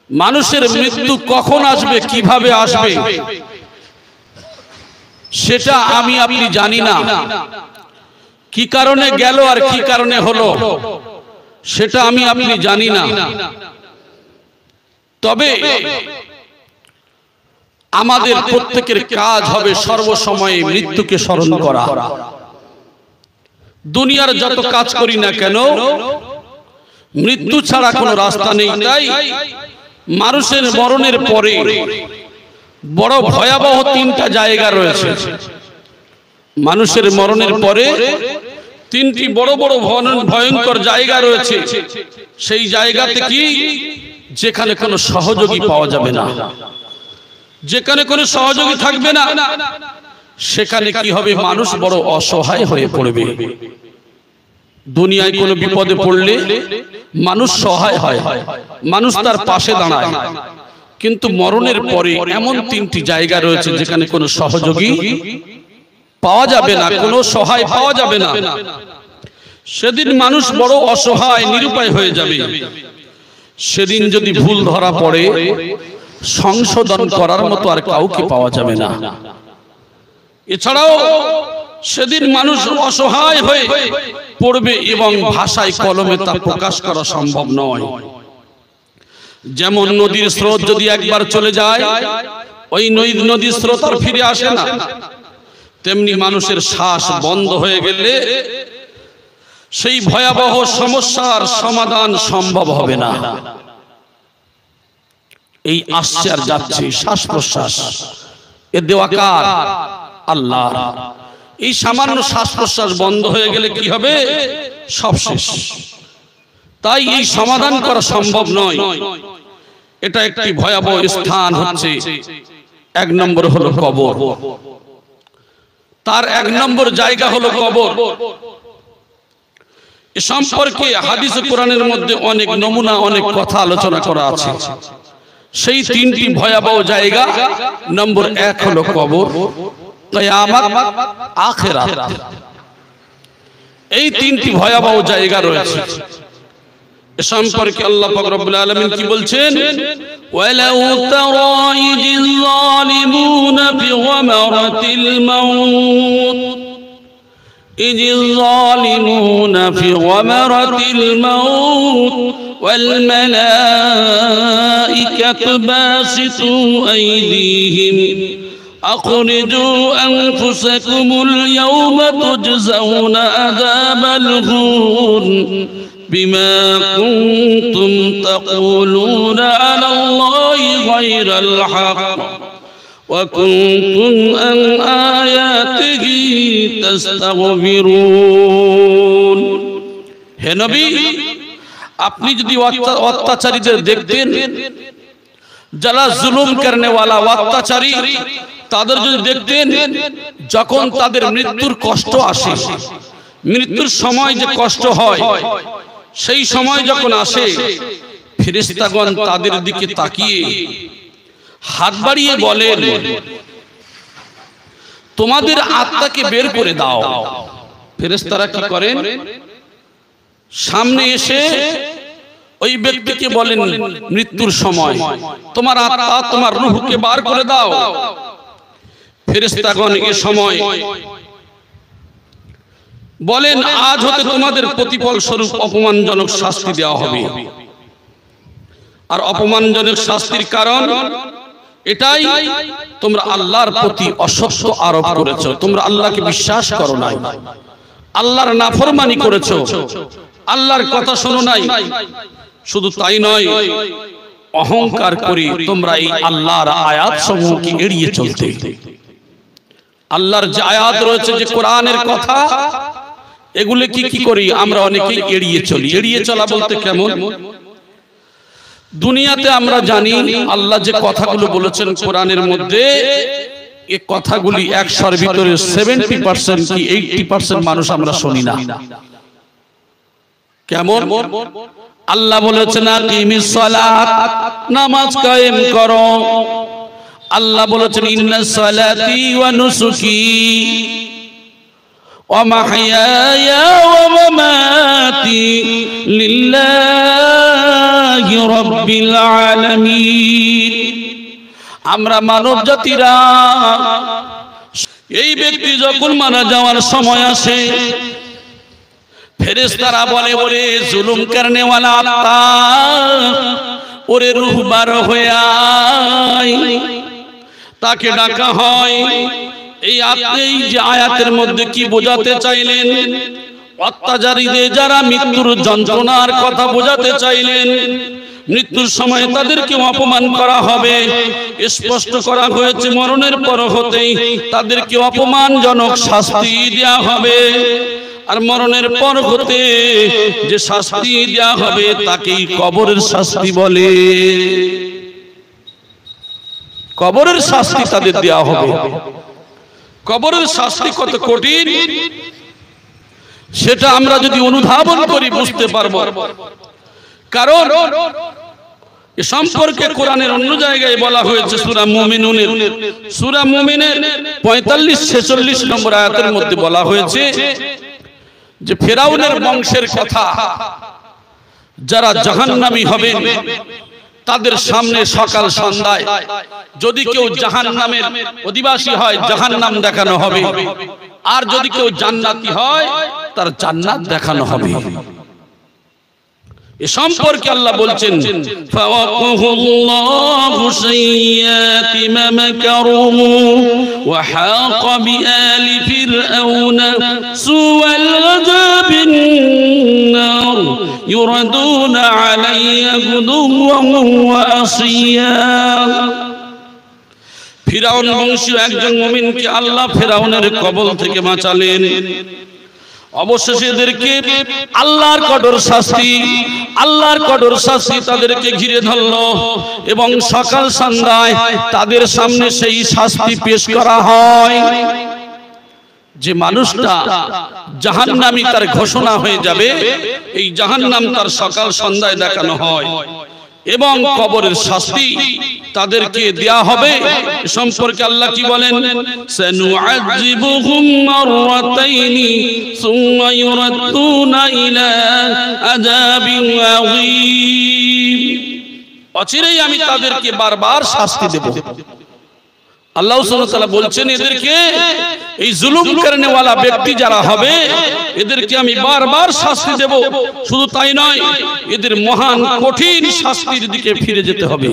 মানুষের মৃত্যু কখন আসবে, কিভাবে আসবে, সেটা আমি আপনি জানি না। কি কারণে গেল আর কি কারণে হলো, সেটা আমি আপনি জানি না। তবে আমাদের প্রত্যেকের কাজ হবে সর্বসময়ে মৃত্যুকে স্মরণ করা। দুনিয়ার যত কাজ করি না কেন, মৃত্যু ছাড়া কোনো রাস্তা নেই। তাই মানুষের মরণের পরে বড় ভয়াবহ তিনটা জায়গা রয়েছে। মানুষের মরণের পরে তিনটি বড় বড় ভয়ঙ্কর জায়গা রয়েছে। সেই জায়গাতে কি, যেখানে কোনো সহযোগী পাওয়া যাবে না, যেখানে কোনো সহযোগী থাকবে না, সেখানে কি হবে, মানুষ বড় অসহায় হয়ে পড়বে। দুনিয়ায় কোনো বিপদে পড়লে মানুষ সহায় হয়, মানুষ তার পাশে দাঁড়ায়। কিন্তু মরণের পরে এমন তিনটি জায়গা রয়েছে যেখানে কোনো সহযোগী পাওয়া যাবে না, কোনো সহায় পাওয়া যাবে না। সেদিন মানুষ বড় অসহায় নিরুপায় হয়ে যাবে। সেদিন যদি ভুল ধরা পড়ে, সংশোধন করার মতো আর কাউকে পাওয়া যাবে না। এছাড়াও সেদিন মানুষ অসহায় হয়ে পড়বে এবং ভাষায় কলমে তা প্রকাশ করা সম্ভব নয়। যেমন নদীর স্রোত যদি একবার চলে যায়, ওই নদীর স্রোত আর ফিরে আসে না, তেমনি মানুষের শ্বাস বন্ধ হয়ে গেলে সেই ভয়াবহ সমস্যার সমাধান সম্ভব হবে না। এই আসছে আর যাচ্ছে, শ্বাস প্রশ্বাস এ দেওয়া কার? আল্লাহ। এই সামান্য শ্বাস প্রশ্বাস বন্ধ হয়ে গেলে কি হবে? সব শেষ। তাই এই সমাধান করা সম্ভব নয়। এটা একটি ভয়াবহ স্থান হচ্ছে, এক নম্বর হলো কবর। তার এক নম্বর জায়গা হলো কবর। এ সম্পর্কে হাদিস ও কোরআনের মধ্যে অনেক নমুনা, অনেক কথা আলোচনা করা আছে। সেই তিনটি ভয়াবহ জায়গা, নম্বর এক হলো কবর, কিয়ামত, আখিরাত। এই তিনটি ভয়াবহ জায়গা রয়েছে। এ সম্পর্কে আল্লাহ পাক রব্বুল আলামিন কি বলছেন? ওয়ালাউ তারা ইযিল যালিমুনা ফি গামারাতিল মাউত, ইযিল যালিমুনা ফি গামারাতিল মাউত ওয়াল মালাইকাতু বাসিতু আইদিহিম أخرجوا أنفسكم اليوم تجزون عذاب الهون بما كنتم تقولون على الله غير الحق وكنتم عن آياته تستغفرون। হে নবী, আপনি যদি অত্যাচারীদের দেখতেন, যারা জুলুম করনে ওয়ালা অত্যাচারী, তাদের যদি দেখতেন যখন তাদের মৃত্যুর কষ্ট আসে, মৃত্যুর সময় যে কষ্ট হয়, সেই সময় যখন আসে, ফেরেশতাগণ তাদের দিকে তাকিয়ে হাত বাড়িয়ে বলেন, তোমাদের আত্মাকে বের করে দাও। ফেরেশতারা কি করেন? সামনে এসে ওই ব্যক্তিকে বলেন, মৃত্যুর সময় তোমার আত্মা, তোমার রূহকে বার করে দাও। ফেরেশতাগণ এ সময় বলেন, আজ হতে তোমাদের প্রতিফল স্বরূপ অপমানজনক শাস্তি দেওয়া হবে। আর অপমানজনক শাস্তির কারণ এটাই, তোমরা আল্লাহর প্রতি অসত্য আরোপ করেছো, তোমরা আল্লাহকে বিশ্বাস করো নাই, আল্লাহর নাফরমানি করেছো, আল্লাহর কথা শোনো নাই। শুধু তাই নয়, অহংকার করে তোমরা এই আল্লাহর আয়াত সমূহকে এড়িয়ে চলতে। আল্লাহর যে আয়াত রয়েছে, যে কোরআনের কথা, এগুলো কি করি আমরা? অনেকেই এড়িয়ে চলি। এড়িয়ে চলা বলতে কেমন? দুনিয়াতে আমরা জানি আল্লাহ যে কথাগুলো বলেছেন কোরআনের মধ্যে, এই কথাগুলি 100-র ভিতরে 70% কি 80% মানুষ আমরা শুনি না। কেমন? আল্লাহ বলেছেন, আকিমিস সালাত, নামাজ কায়েম করো। আল্লাহ বলেছেন, ইন্নাস সালাতি ওয়া নুসুকি ওয়া মাহইয়ায়া ওয়া মামাতি লিল্লাহি আলহামদুলিল্লাহি রাব্বিল আলামিন। আমরা মানব জাতিরা এই ব্যক্তি যখন মারা যাওয়ার সময় আসে, ফেরেশতারা বলে ওরে জুলুম করনেওয়ালা আত্মা, ওরে রূহ বার হয়ে আয়, তাকে ডাকা হয়। এই যে আয়াতের মধ্যে কি বোঝাতে চাইলেন? অত্যাচারীদের যারা মৃত্যুর যন্ত্রণার কথা বোঝাতে চাইলেন, মৃত্যুর সময় তাদেরকে অপমান করা হবে। স্পষ্ট করা হয়েছে মরণের পর হতেই তাদেরকে অপমানজনক শাস্তি দেওয়া হবে। আর মরণের পর হতে যে শাস্তি দেওয়া হবে তাকেই কবরের শাস্তি বলে। কবরের শাস্তি তাদের দেওয়া হবে। কবরের শাস্তি কত কঠিন সেটা আমরা যদি অনুধাবন করি বুঝতে পারবো। কারণ এ সম্পর্কে কোরআনের অন্য জায়গায় বলা হয়েছে সূরা মুমিনুনের 45-46 নম্বর আয়াতের মধ্যে বলা হয়েছে যে ফিরাউনের বংশের কথা, যারা জাহান্নামী হবে তাদের সামনে সকাল সন্ধ্যায় যদি কেউ জাহান্নামের অধিবাসী হয় জাহান্নাম দেখানো হবে, আর যদি কেউ জান্নাতি হয় তার জান্নাত দেখানো হবে। এ সম্পর্কে আল্লাহ বলছেন ফাওয়াকাহুল্লাহু সাইয়্যাতি মা মাকারু ওয়া হাqa বিআলি ফিরআউনা সুওয়াল আযাবিন নার ইউরাদুনা আলাইহা গুদুওয়ান ওয়া আসিয়া। ফিরআউন বংশীয় একজন মুমিনকে আল্লাহ ফিরআউনের কবল থেকে বাঁচালেন। অবশেষে এদেরকে আল্লাহর কঠোর শাস্তি তাদেরকে ঘিরে ধরলো এবং সকাল সন্ধ্যায় তাদের সামনে সেই শাস্তি পেশ করা হয়। যে মানুষটা জাহান্নামী তার ঘোষণা হয়ে যাবে, এই জাহান্নাম তার সকাল সন্ধ্যায় দেখানো হয় এবং কবরের শাস্তি তাদেরকে দেয়া হবে। সম্পর্কে আল্লাহ কি বলেন? সানুআযিবুহুম মাররাতাইনি সুম্মা ইউরাদ্দুনা ইলা আযাবিন আযীম। অচিরেই আমি তাদেরকে বারবার শাস্তি দেব। আল্লাহ সুবহানাহু ওয়া তাআলা বলছেন এদেরকে, এই জুলুম করনেওয়ালা ব্যক্তি যারা হবে এদেরকে আমি বারবার শাস্তি দেব। শুধু তাই নয়, এদের মহান কঠিন শাস্তির দিকে ফিরে যেতে হবে।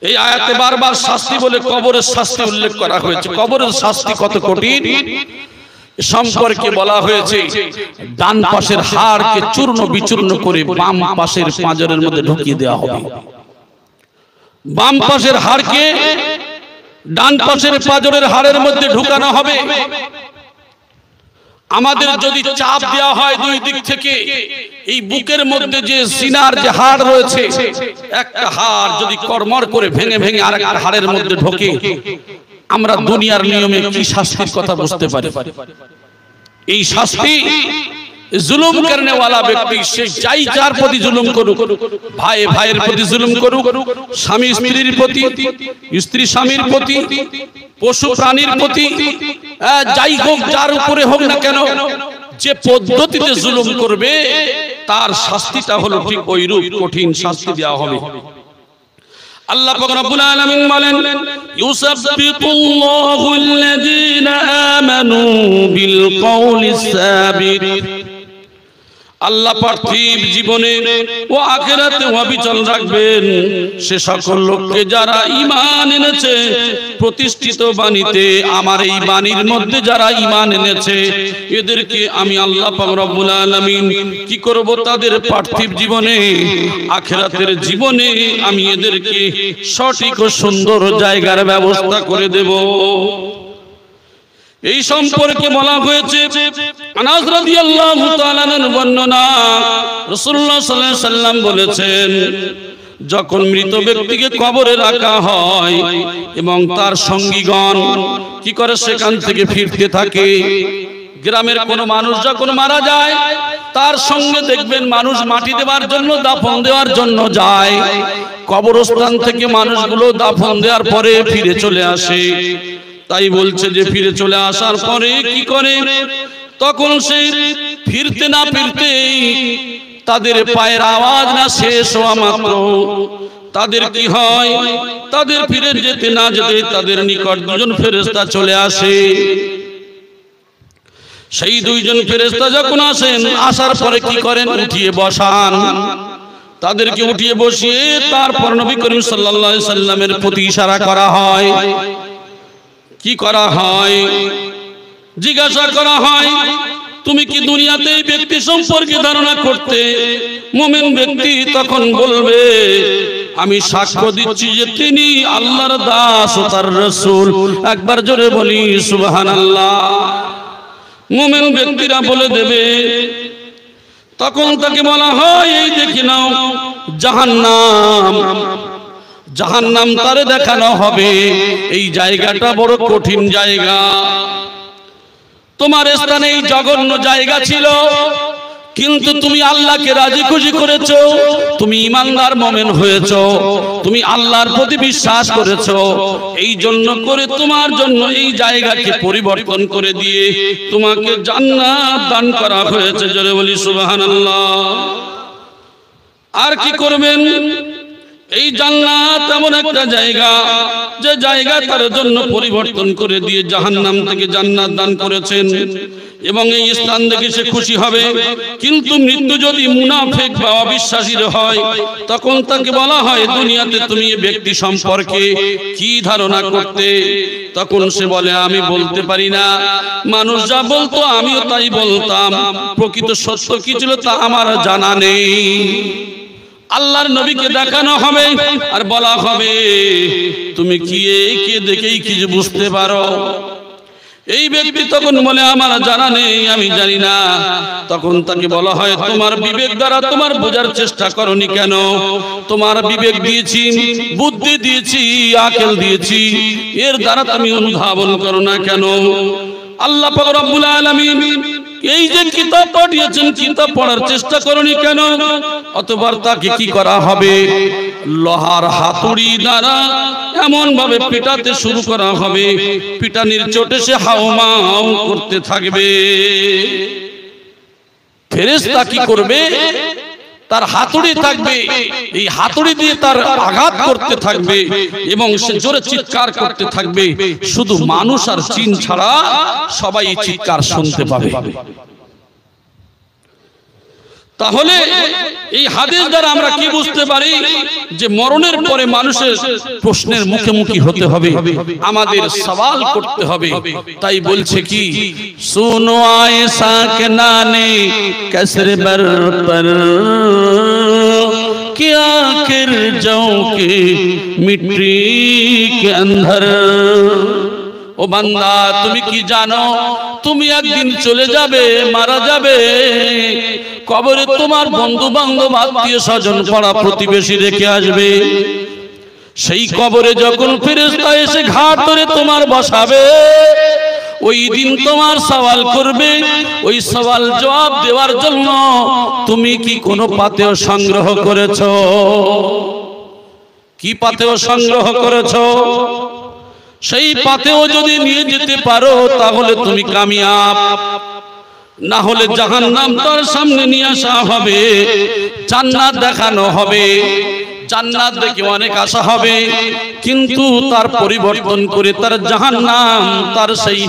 এই আয়াতে বারবার শাস্তি বলে কবরের শাস্তি উল্লেখ করা হয়েছে। কবরের শাস্তি কত কঠিন সম্পর্কে বলা হয়েছে, ডান পাশের হাড়কে চূর্ণ বিচূর্ণ করে বাম পাশের পাঁজরের মধ্যে ঢুকিয়ে দেওয়া হবে। বাম পাশের হাড়কে ডান পাশের পাঁজরের হাড়ের মধ্যে ঢুকানো হবে। আমাদের যদি চাপ দেওয়া হয় দুই দিক থেকে, এই বুকের মধ্যে যে সিনার যে হাড় রয়েছে, একটা হাড় যদি কর্মর করে ভেঙে ভেঙে আরেকটা হাড়ের মধ্যে ঢোকে, আমরা দুনিয়ার নিয়মে কি শাস্তির কথা বুঝতে পারি। এই শাস্তি জুলুম করনেওয়ালা ব্যক্তি সে যাই যার প্রতি জুলুম করুক, ভাই ভাইয়ের প্রতি জুলুম করুক, স্বামী স্ত্রীর প্রতি, স্ত্রী স্বামীর প্রতি, পশু প্রাণীর প্রতি, যাই হোক যার উপরে হোক না কেন, যে পদ্ধতিতে জুলুম করবে তার শাস্তিটা হলো ঠিক ওইরূপ কঠিন শাস্তি দেওয়া হবে। আল্লাহ পাক রব্বুল আলামিন বলেন ইউসাব্বিতুল্লাহু আল্লাযীনা আমানু বিল কওলিস সাবিত। আল্লাহ পার্থিব জীবনে ও আখিরাতে অবিচল রাখবেন সে সকল লোককে যারা ঈমান এনেছে প্রতিষ্ঠিত বাণীতে, আমার এই বাণীর মধ্যে যারা ঈমান এনেছে এদেরকে আমি আল্লাহ পাক রব্বুল আলামিন কি করব, তাদের পার্থিব জীবনে আখিরাতের জীবনে আমি এদেরকে সঠিক ও সুন্দর জায়গার ব্যবস্থা করে দেব। এই সম্পর্কে বলা হয়েছে আনাস রাদিয়াল্লাহু তাআলা আনহু বর্ণনা, রাসূলুল্লাহ সাল্লাল্লাহু আলাইহি সাল্লাম বলেছেন, যখন মৃত ব্যক্তিকে কবরে রাখা হয় এবং তার সঙ্গীগণ কি করে সেখান থেকে ফিরতে থাকে, গ্রামের কোনো মানুষ যখন মারা যায় তার সঙ্গে দেখবেন মানুষ মাটি দেওয়ার জন্য, দাফন দেওয়ার জন্য যায়। কবরস্থান থেকে মানুষগুলো দাফন দেওয়ার পরে ফিরে চলে আসে। তাই বলছে যে ফিরে চলে আসার পরে কি করে, তখন সে ফিরতে না ফিরতেই তাদের পায়ের আওয়াজ না শেষ হওয়া মাত্র তাদের কি হয়, তাদের ফিরে যেতে না যেতে তাদের নিকট দুজন ফেরেশতা চলে আসে। সেই দুইজন ফেরেশতা যখন আসেন, আসার পরে কি করেন, উঠিয়ে বসান। তাদেরকে উঠিয়ে বসিয়ে তারপর নবী করিম সাল্লাল্লাহু আলাইহি সাল্লামের প্রতি ইশারা করা হয়। কি করা হয়? জিজ্ঞাসা করা হয়, তুমি কি দুনিয়াতে এই ব্যক্তি সম্পর্কে ধারণা করতে? মুমিন ব্যক্তি তখন বলবে, আমি সাক্ষ্য দিচ্ছি যে তিনি আল্লাহর দাস ও তার রাসূল। একবার জোরে বলি সুবহানাল্লাহ। মুমিন ব্যক্তিরা বলে দেবে। তখন তাকে বলা হয়, এই দেখি নাও জাহান্নাম। জাহান্নাম তারে দেখানো হবে। এই জায়গাটা বড় কঠিন জায়গা। তোমার স্থানে এই জঘন্য জায়গা ছিল, কিন্তু তুমি আল্লাহকে রাজি খুশি করেছো, তুমি ঈমানদার মুমিন হয়েছো, তুমি আল্লাহর প্রতি বিশ্বাস করেছো। এই জন্য করে তোমার জন্য এই জায়গাকে পরিবর্তন করে দিয়ে তোমাকে জান্নাত দান করা হয়েছে। জোরে বলি সুবহানাল্লাহ। আর কি করবেন? এই জান্নাত এমন একটা জায়গা, যে জায়গা তার জন্য পরিবর্তন করে দিয়ে জাহান্নাম থেকে জান্নাত দান করেছেন, এবং এই স্থান দেখে সে খুশি হবে। কিন্তু মৃত্যু যদি মুনাফিক বা অবিশ্বাসীর হয়, তখন তাকে বলা হয়, দুনিয়াতে তুমি এই ব্যক্তি সম্পর্কে কি ধারণা করতে? তখন সে বলে, আমি বলতে পারি না। মানুষ যা বলতো আমিও তাই বলতাম, প্রকৃত সত্য কি ছিল তা আমার জানা নেই। আল্লাহর নবীকে দেখানো হবে আর বলা হবে, তুমি কি একে দেখেই কি বুঝতে পারো? এই ব্যক্তি তখন বলে, আমার জানা নেই, আমি জানি না। তখন তাকে বলা হয়, তোমার বিবেক দ্বারা তোমার বোঝার চেষ্টা করনি কেন? তোমার বিবেক দিয়েছি, বুদ্ধি দিয়েছি, আকল দিয়েছি, এর দ্বারা তুমি অনুধাবন করো না কেন? আল্লাহ পাক রব্বুল আলামিন এই যে কিতাব পাঠিয়েছেন, কিতাব পড়ার চেষ্টা করনি কেন? অতঃপর তাকে কি করা হবে? লোহার হাতুড়ি দ্বারা এমন ভাবে পিটাতে শুরু করা হবে, পিটানির চোটে সে হাউমাউ করতে থাকবে। ফেরেশতা কি করবে? তার হাতুড়ি থাকবে, এই হাতুড়ি দিয়ে তার আঘাত করতে থাকবে এবং সে জোরে চিৎকার করতে থাকবে। শুধু মানুষ আর জিন ছাড়া সবাই এই চিৎকার শুনতে পাবে। তাহলে এই হাদিস দ্বারা আমরা কি বুঝতে পারি? যে মরণের পরে মানুষের প্রশ্নের মুখোমুখি হতে হবে, আমাদের সওয়াল করতে হবে। তাই বলছে কি, সুনো আয়েশা কে নানে কসরে বর পর কি আখির যাও কে মিট্টি কে অন্দর। ও বান্দা, তুমি কি জানো তুমি একদিন চলে যাবে, মারা যাবে। কবরে তোমার বন্ধু বান্ধব, আত্মীয় স্বজন, পাড়া প্রতিবেশী রেখে আসবে। সেই কবরে যখন ফেরেশতা এসে ঘাট ধরে তোমার বসাবে, ওই দিন তোমার সওয়াল করবে। ওই সওয়াল জবাব দেওয়ার জন্য তুমি কি কোনো পাথেয় সংগ্রহ করেছো? কি পাথেয় সংগ্রহ করেছো? সেই পাথেও যদি নিয়ে যেতে পারো তাহলে তুমি কামিয়াব, না হলে জাহান্নাম তার সামনে নিয়ে আসা হবে, জান্নাত দেখানো হবে। জান্নাত দেখে অনেক আশা হবে, কিন্তু তার পরিবর্তন করে তার জাহান্নাম, তার সেই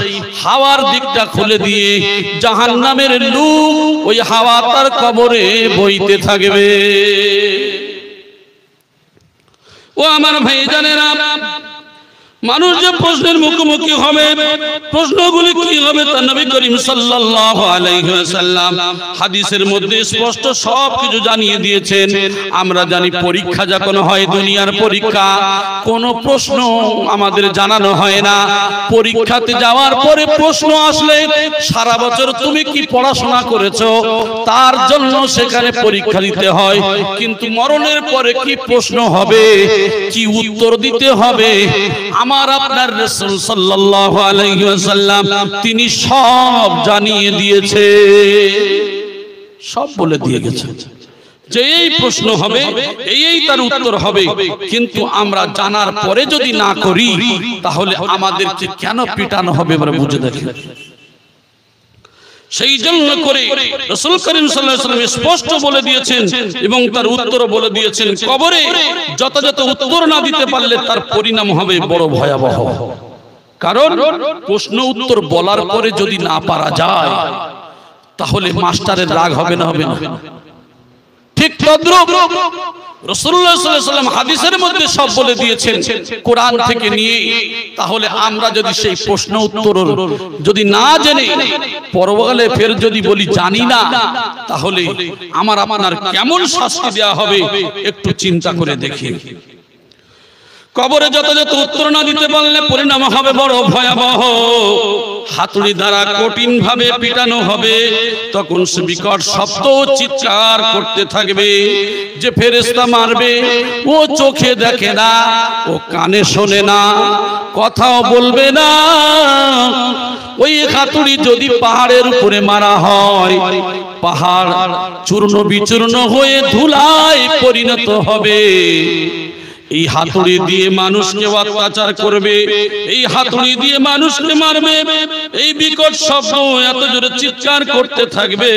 হাওয়ার দিকটা খুলে দিয়ে জাহান্নামের লু ওই হাওয়া তার কবরে বইতে থাকবে। ও আমার ভাইজানেরা, মানুষ যে প্রশ্নের মুখোমুখি হবে, প্রশ্নগুলি কি হবে তা নবী করিম সাল্লাল্লাহু আলাইহি ওয়াসাল্লাম হাদিসের মধ্যে স্পষ্ট সব কিছু জানিয়ে দিয়েছেন। আমরা জানি পরীক্ষা যখন হয়, দুনিয়ার পরীক্ষা, কোনো প্রশ্ন আমাদের জানানো হয় না। পরীক্ষাতে যাওয়ার পরে প্রশ্ন আসলে সারা বছর তুমি কি পড়াশোনা করেছো তার জন্য সেখানে পরীক্ষা দিতে হয়। কিন্তু মরণের পরে কি প্রশ্ন হবে, কি উত্তর দিতে হবে, আমার আপনার রাসূল সাল্লাল্লাহু আলাইহি ওয়াসাল্লাম তিনি সব জানিয়ে দিয়েছে, সব বলে দিয়ে গেছে যে এই প্রশ্ন হবে, এই তার উত্তর হবে। কিন্তু আমরা জানার পরে যদি না করি তাহলে আমাদেরকে কেন পিটানো হবে এবারে বুঝে দেখেন। সেই জন্য করে রাসূল করিম সাল্লাল্লাহু আলাইহি ওয়াসাল্লাম স্পষ্ট বলে দিয়েছেন এবং তার উত্তর বলে দিয়েছেন, কবরে যথাযথ উত্তর না দিতে পারলে তার পরিণাম হবে বড় ভয়াবহ। কারণ প্রশ্ন উত্তর বলার পরে যদি না পারা যায় তাহলে মাস্টারের রাগ হবে না? হবে না? ঠিক তদ্রূপ রাসূলুল্লাহ সাল্লাল্লাহু আলাইহি ওয়াসাল্লাম হাদিসের মধ্যে সব বলে দিয়েছেন কোরআন থেকে নিয়ে। তাহলে আমরা যদি সেই প্রশ্ন উত্তর যদি না জেনে পরকালে ফের যদি বলি জানি না, তাহলে আমার আপনার কেমন শাস্তি দেওয়া হবে একটু চিন্তা করে দেখি। কবরে যথাযথ উত্তর না দিতে পারলে পরিণাম হবে বড় ভয়াবহ। হাতুড়ি দ্বারা কঠিন ভাবে পিটানো হবে, তখন সে বিকট শব্দ চিৎকার করতে থাকবে যে ফেরেশতা মারবে, ও চোখে দেখে না, ও কানে শোনে না, কথাও বলবে না। ওই হাতুড়ি যদি পাহাড়ের উপরে মারা হয়, পাহাড় চূর্ণ বিচূর্ণ হয়ে ধুলায় পরিণত হবে। এই হাতুড়ি দিয়ে মানুষকে অত্যাচার করবে, এই হাতুড়ি দিয়ে মানুষকে মারবে, এই বিকট শব্দ এত জোরে চিৎকার করতে থাকবে,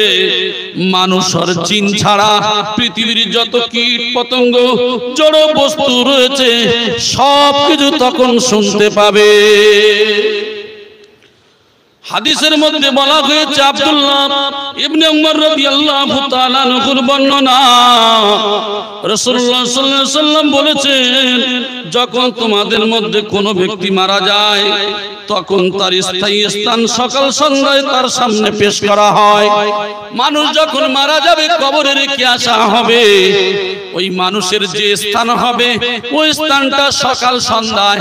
মানুষের জিন ছাড়া পৃথিবীর যত কীট পতঙ্গ জড় বস্তু রয়েছে সব কিছু তখন শুনতে পাবে। হাদিসের মধ্যে বলা হয়েছে, আব্দুল্লাহ ইবনে উমর রাদিয়াল্লাহু তাআলা আনহুর বর্ণনা, রাসূলুল্লাহ সাল্লাল্লাহু আলাইহি ওয়াসাল্লাম বলেছেন, যখন তোমাদের মধ্যে কোনো ব্যক্তি মারা যায় তখন তার স্থায়ী স্থান সকাল সন্ধ্যায় তার সামনে পেশ করা হয়। মানুষ যখন মারা যাবে কবরে রেখে আসা হবে, ওই মানুষের যে স্থান হবে ওই স্থানটা সকাল সন্ধ্যায়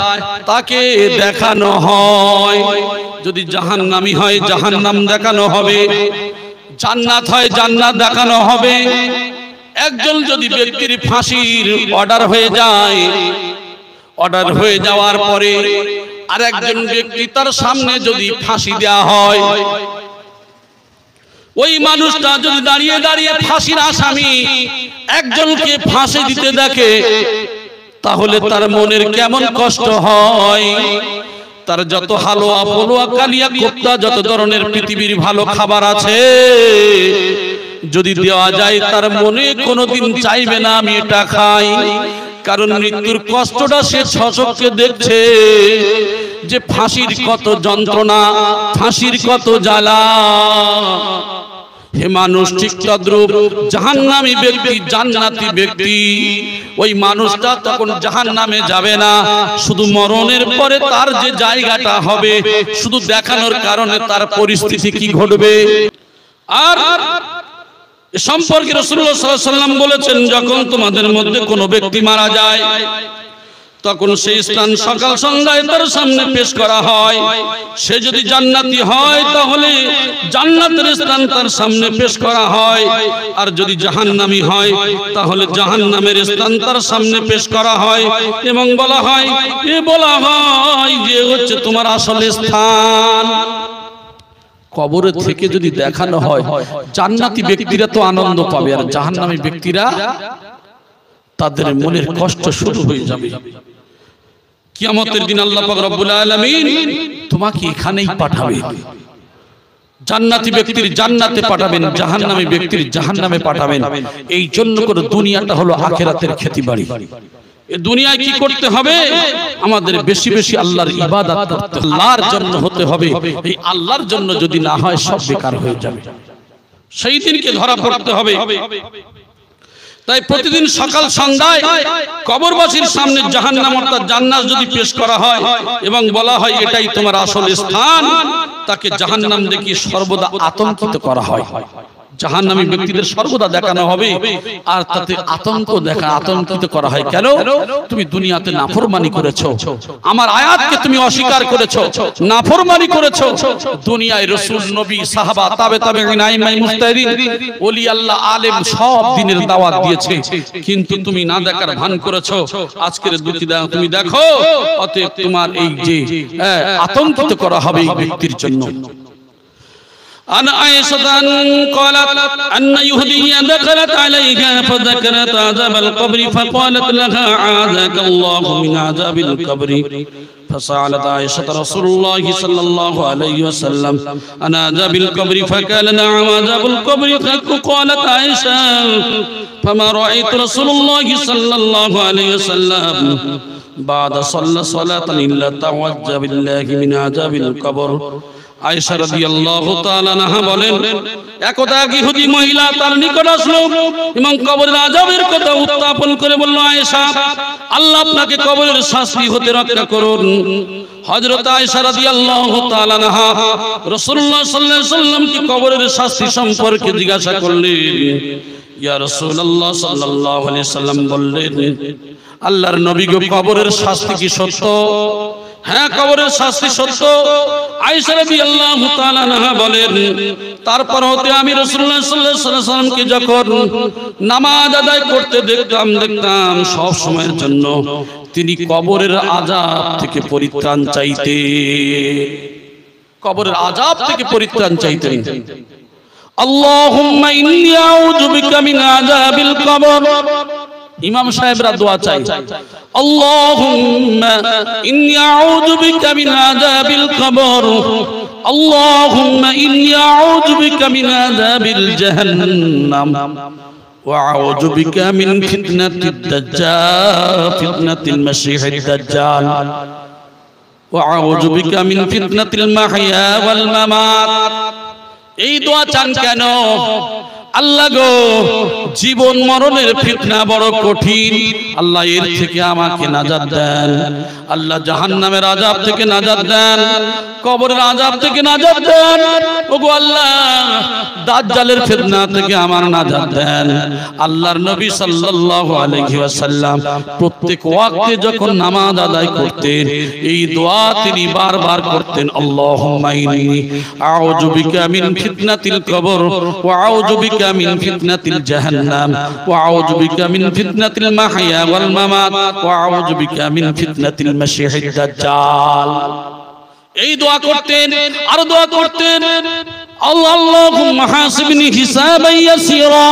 তাকে দেখানো হয়। যদি জাহান্নামী হয় জাহান্নাম দেখানো হবে, জান্নাত হয় জান্নাত দেখানো হবে। একজন যদি ব্যক্তির ফাঁসির অর্ডার হয়ে যায়, অর্ডার হয়ে যাওয়ার পরে আর একজন ব্যক্তি তার সামনে যদি ফাঁসি দেওয়া হয়, ওই মানুষটা যদি দাঁড়িয়ে দাঁড়িয়ে ফাঁসির আসামি একজনকে ফাঁসি দিতে দেখে, তাহলে তার মনের কেমন কষ্ট হয়। তার যত হালুয়া ফলুয়া কালিয়া কোপ্তা যত ধরনের পৃথিবীর ভালো খাবার আছে যদি দেওয়া যায়, তার মনে কোনোদিন চাইবে না আমি এটা খাই। কারণ মৃত্যুর কষ্টটা সে সচক্ষে দেখছে যে ফাঁসির কত যন্ত্রণা, ফাঁসির কত জ্বালা। হে মানুষ, ঠিক তদ্রূপ জাহান্নামী ব্যক্তি জান্নাতি ব্যক্তি, ওই মানুষটা তখন জাহান্নামে যাবে না। শুধু মরণের পরে তার যে জায়গাটা হবে শুধু দেখানোর কারণে তার পরিস্থিতি কি ঘটবে। আর সম্পর্কে রাসূলুল্লাহ সাল্লাল্লাহু আলাইহি ওয়াসাল্লাম বলেছেন, যখন তোমাদের মধ্যে কোনো ব্যক্তি মারা যায় তখন সেই স্থান সকাল সন্ধ্যায় তার সামনে পেশ করা হয়। সে যদি জান্নাতি হয় তাহলে জান্নাতের স্থান তার সামনে পেশ করা হয়, আর যদি জাহান্নামী হয় তাহলে জাহান্নামের স্থান তার সামনে পেশ করা হয় এবং বলা হয় যে হচ্ছে তোমার আসল স্থান। কবরে থেকে যদি দেখানো হয়, জান্নাতি ব্যক্তিরা তো আনন্দ পাবে, আর জাহান্নামী ব্যক্তিরা তাদের মনের কষ্ট শুরু হয়ে যাবে। কিয়ামতের দিন আল্লাহ পাক রব্বুল আলামিন তোমাকে এখানেই পাঠাবেন, জান্নাতি ব্যক্তির জান্নাতে পাঠাবেন, জাহান্নামী ব্যক্তির জাহান্নামে পাঠাবেন। এই জন্য করে দুনিয়াটা হলো আখিরাতের খেতিবাড়ি। এই দুনিয়ায় কি করতে হবে? আমাদের বেশি বেশি আল্লাহর ইবাদত করতে, আল্লাহর জন্য হতে হবে। এই আল্লাহর জন্য যদি না হয় সব বেকার হয়ে যাবে, সেই দিনকে ধরা পড়তে হবে। তাই প্রতিদিন সকাল সন্ধ্যায় কবরবাসীর সামনে জাহান্নাম অর্থাৎ জান্নাত যদি পেশ করা হয় এবং বলা হয় এটাই তোমার আসল স্থান, তাকে জাহান্নাম দেখিয়ে সর্বদা আতঙ্কিত করা হয়। জাহান্নামী ব্যক্তিদের সর্বদা দেখানো হবে আর তাতে আতঙ্কিত করা হয়। কেন? তুমি দুনিয়াতে নাফরমানি করেছো, আমার আয়াতকে তুমি অস্বীকার করেছো, নাফরমানি করেছো। দুনিয়ায় রাসূল, নবী, সাহাবা, তাবেঈন, আইম্মায়ে মুজতাহিদিন, ওলি আল্লাহ, আলেম সব দিনের দাওয়াত দিয়েছে, কিন্তু তুমি না দেখার ভান করেছো। আজকের তুমি দেখো, অতএব তোমার এই যে আতঙ্কিত করা হবে এই ব্যক্তির জন্য। عن عائشة قالت أن يهودية دخلت عليها فذكرت عذاب القبر فقالت لها عاذك الله من عذاب القبر فسألت عائشة رسول الله صلى الله عليه وسلم عن عذاب القبر فقال نعم عذاب القبر حق. قالت عائشة فما رأيت رسول الله صلى الله عليه وسلم بعد صلى صلاة إلا تعوذ بالله من عذاب القبر. আয়েশা রাদিয়াল্লাহু তাআলা আনহা বলেন, একদা এক ইহুদি মহিলা তার নিকট আসলো এবং কবরের আযাবের কথা উত্থাপন করে বলল, আয়েশা, আল্লাহ আপনাকে কবরের শাস্তি হতে রক্ষা করুন। হযরত আয়েশা রাদিয়াল্লাহু তাআলা আনহা রাসূলুল্লাহ সাল্লাল্লাহু আলাইহি ওয়াসাল্লামকে কবরের শাস্তি সম্পর্কে জিজ্ঞাসা করলেন। ইয়া রাসূলুল্লাহ সাল্লাল্লাহু আলাইহি ওয়াসাল্লাম বললেন, আল্লাহর নবী গো, কবরের শাস্তি কি সত্য? হ্যাঁ, কবরের শাস্তি সত্য। আয়েশা রাদিয়াল্লাহু তাআলা আনহা বলেন, তারপর হতে আমি রাসূলুল্লাহ সাল্লাল্লাহু আলাইহি ওয়াসাল্লামকে যখন নামাজ আদায় করতে দেখতাম সব সময়ের জন্য তিনি কবরের আযাব থেকে পরিত্রাণ চাইতেন, কবরের আযাব থেকে পরিত্রাণ চাইতেন। আল্লাহুম্মা ইন্নী আউযু বিকা মিন আযাবিল কবর। ইমাম সাহেবরা দোয়া চাই, আল্লাহুম্মা ইন্নী আউযু বিকা মিন আযাবিল কবর, আল্লাহুম্মা ইন্নী আউযু বিকা মিন আযাবিল জাহান্নাম ওয়া আউযু বিকা মিন ফিতনাতিদ দাজ্জাল ফিতনাতিল মাসীহিদ দাজ্জাল ওয়া আউযু বিকা মিন ফিতনাতিল মাহইয়া ওয়াল মামাত। এই দোয়া চান কেন? আল্লাহ গো, জীবন মরণের ফিতনা বড় কঠিন, আল্লাহ এর থেকে আমাকে নাজাত দেন। আল্লাহ জাহান্নামের আযাব থেকে নাজাত দেন, কবরের আযাব থেকে নাজাত দেন। ওগো আল্লাহ, দাজ্জালের ফিতনা থেকে আমার নাজাত দেন। আল্লাহর নবী সাল্লাল্লাহু আলাইহি ওয়াসাল্লাম প্রত্যেক ওয়াক্তে যখন নামাজ আদায় করতেন এই দোয়া তিনি বারবার করতেন, আল্লাহুম্মা ইন্নী আউযু বিকা মিন ফিতনাতিল কবর ওয়া আউযু বিকা মিন ফিতনাতিল জাহান্নাম ওয়া আউযু বিকা মিন ফিতনাতিল মাহইয়া ওয়াল মামাত ওয়া আউযু বিকা মিন ফিতনাতিল মাসীহিদ দাজ্জাল। এই দোয়া করতেন, আর দোয়া করতেন, আল্লাহুম্মা হাসিবনি হিসাবান ইয়াসীরা।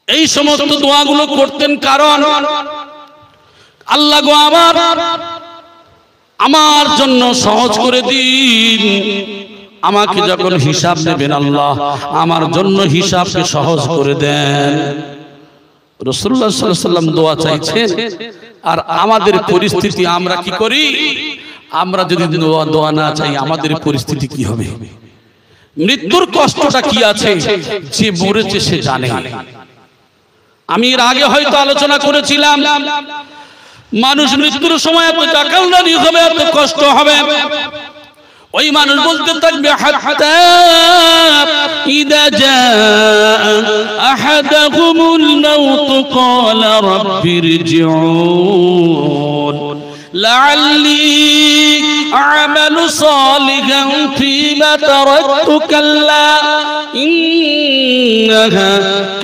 এই সমস্ত দোয়াগুলো করতেন কারণ আল্লাহ গো, আমার জন্য সহজ করে দিন। আমাকে যখন হিসাব নেবেন আল্লাহ, আমার জন্য হিসাবকে সহজ করে দেন। রাসূলুল্লাহ সাল্লাল্লাহু আলাইহি ওয়াসাল্লাম দোয়া চাইছেন, আর আমাদের পরিস্থিতি আমরা কি করি? আমরা যদি দোয়া না চাই আমাদের পরিস্থিতি কি হবে? মৃত্যুর কষ্টটা কি আছে, যে মরেছে সে জানে। আমি এর আগে হয়তো আলোচনা করেছিলাম, মানুষ মৃত্যুর সময় এত জাকালদানি হবে, এত কষ্ট হবে, ওই মানুষ বলতে থাকবে, হাত্তা ইদা জাআ আহাদাহুমুল মাউত ক্বালা রাব্বিরজিউন লাআল্লি আ'মালু সালিহান ফীমা তারাকতু কাল্লা ইন্নাহা